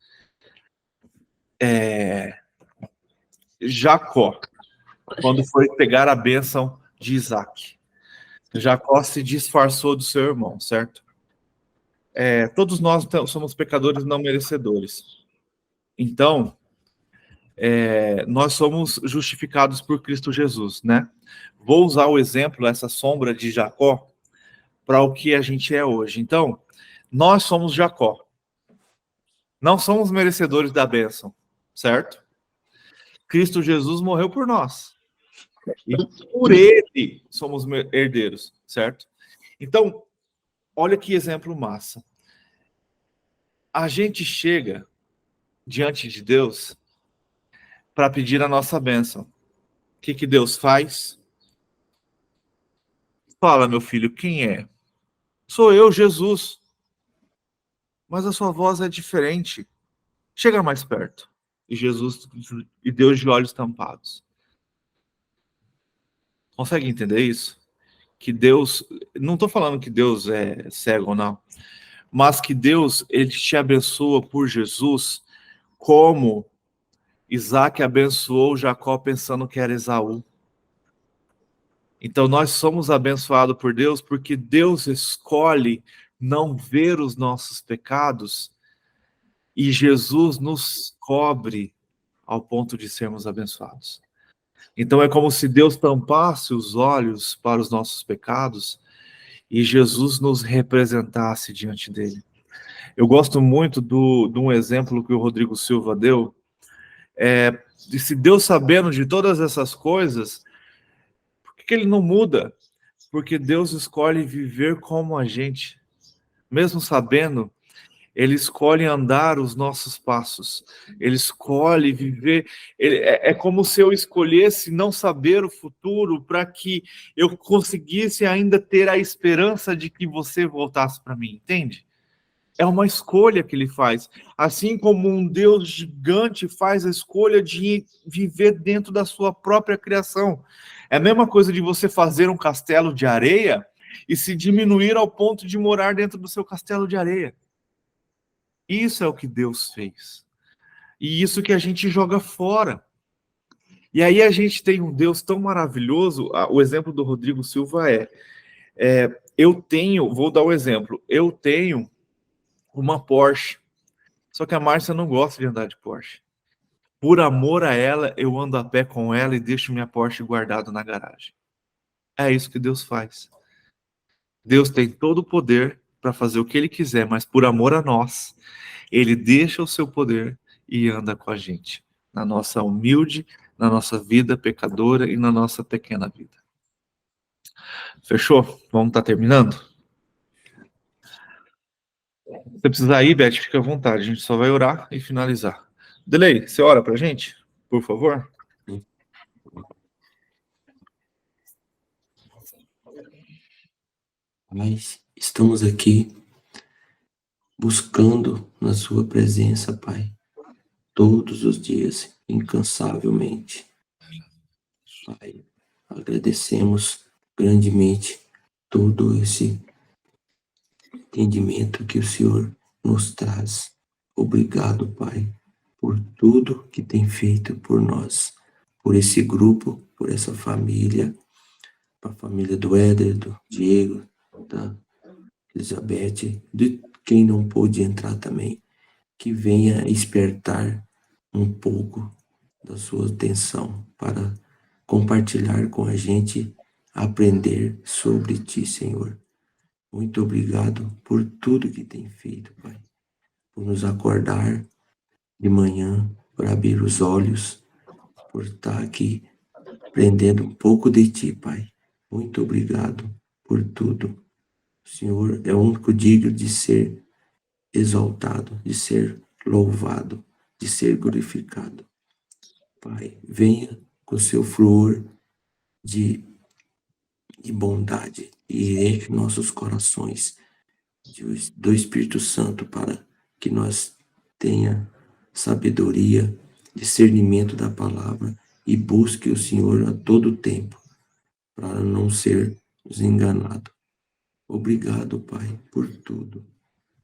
Jacó, quando foi pegar a bênção de Isaac. Jacó se disfarçou do seu irmão, certo? Todos nós somos pecadores não merecedores. Então, nós somos justificados por Cristo Jesus, né? Vou usar o exemplo, essa sombra de Jacó, para o que a gente é hoje. Então, nós somos Jacó. Não somos merecedores da bênção, certo? Cristo Jesus morreu por nós. E por ele somos herdeiros, certo? Então, olha que exemplo massa. A gente chega diante de Deus para pedir a nossa bênção. O que Deus faz? Fala, meu filho, quem é? Sou eu, Jesus. Mas a sua voz é diferente. Chega mais perto. E Deus de olhos tampados. Consegue entender isso? Que Deus, não estou falando que Deus é cego ou não, mas que Deus, ele te abençoa por Jesus, como Isaac abençoou Jacó pensando que era Esaú. Então nós somos abençoados por Deus porque Deus escolhe não ver os nossos pecados e Jesus nos cobre ao ponto de sermos abençoados. Então é como se Deus tampasse os olhos para os nossos pecados e Jesus nos representasse diante dele. Eu gosto muito de um exemplo que o Rodrigo Silva deu, de se Deus sabendo de todas essas coisas, por que ele não muda? Porque Deus escolhe viver como a gente. Mesmo sabendo, ele escolhe andar os nossos passos. Ele escolhe viver. É como se eu escolhesse não saber o futuro para que eu conseguisse ainda ter a esperança de que você voltasse para mim, entende? É uma escolha que ele faz. Assim como um Deus gigante faz a escolha de viver dentro da sua própria criação. É a mesma coisa de você fazer um castelo de areia e se diminuir ao ponto de morar dentro do seu castelo de areia. Isso é o que Deus fez. E isso que a gente joga fora. E aí a gente tem um Deus tão maravilhoso. O exemplo do Rodrigo Silva vou dar um exemplo, eu tenho uma Porsche, só que a Márcia não gosta de andar de Porsche. Por amor a ela, eu ando a pé com ela e deixo minha Porsche guardada na garagem. É isso que Deus faz. Deus tem todo o poder para fazer o que ele quiser, mas por amor a nós, ele deixa o seu poder e anda com a gente, na nossa humilde, na nossa vida pecadora e na nossa pequena vida. Fechou? Vamos estar terminando? Se você precisar ir, Beth, fica à vontade. A gente só vai orar e finalizar. Delei, você ora pra gente, por favor? Mas estamos aqui buscando na sua presença, Pai, todos os dias, incansavelmente. Pai, agradecemos grandemente todo esse entendimento que o Senhor nos traz. Obrigado, Pai, por tudo que tem feito por nós, por esse grupo, por essa família, a família do Éder, do Diego, da Elizabeth, de quem não pôde entrar também, que venha espertar um pouco da sua atenção para compartilhar com a gente, aprender sobre Ti, Senhor. Muito obrigado por tudo que tem feito, Pai, por nos acordar de manhã, por abrir os olhos, por estar aqui aprendendo um pouco de Ti, Pai. Muito obrigado por tudo. O Senhor é o único digno de ser exaltado, de ser louvado, de ser glorificado. Pai, venha com seu flor de bondade e enche nossos corações do Espírito Santo para que nós tenha sabedoria, discernimento da palavra e busque o Senhor a todo tempo para não sermos enganados. Obrigado, Pai, por tudo.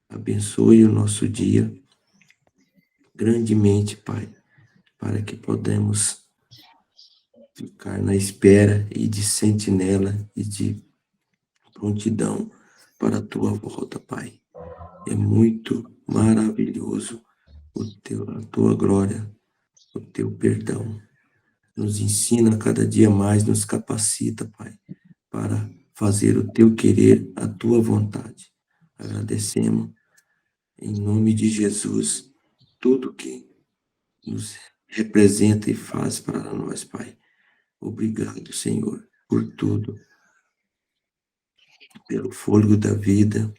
Abençoe o nosso dia grandemente, Pai, para que podemos ficar na espera e de sentinela e de prontidão para a Tua volta, Pai. É muito maravilhoso a Tua glória, o Teu perdão. Nos ensina cada dia mais, nos capacita, Pai, para fazer o Teu querer, a Tua vontade. Agradecemos, em nome de Jesus, tudo que nos representa e faz para nós, Pai. Obrigado, Senhor, por tudo, pelo fôlego da vida,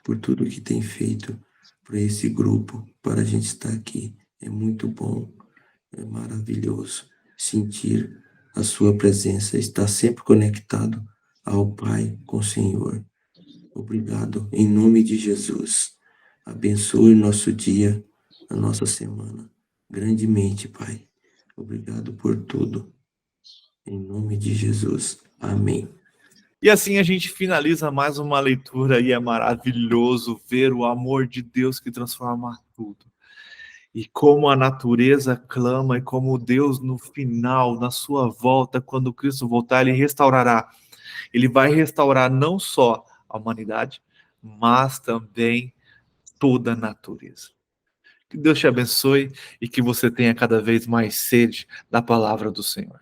por tudo que tem feito para esse grupo, para a gente estar aqui. É muito bom, é maravilhoso sentir a sua presença, estar sempre conectado ao Pai, com o Senhor. Obrigado, em nome de Jesus. Abençoe o nosso dia, a nossa semana, grandemente, Pai. Obrigado por tudo. Em nome de Jesus. Amém. E assim a gente finaliza mais uma leitura e é maravilhoso ver o amor de Deus que transforma tudo. E como a natureza clama e como Deus no final, na sua volta, quando Cristo voltar, Ele restaurará. Ele vai restaurar não só a humanidade, mas também toda a natureza. Que Deus te abençoe e que você tenha cada vez mais sede da palavra do Senhor.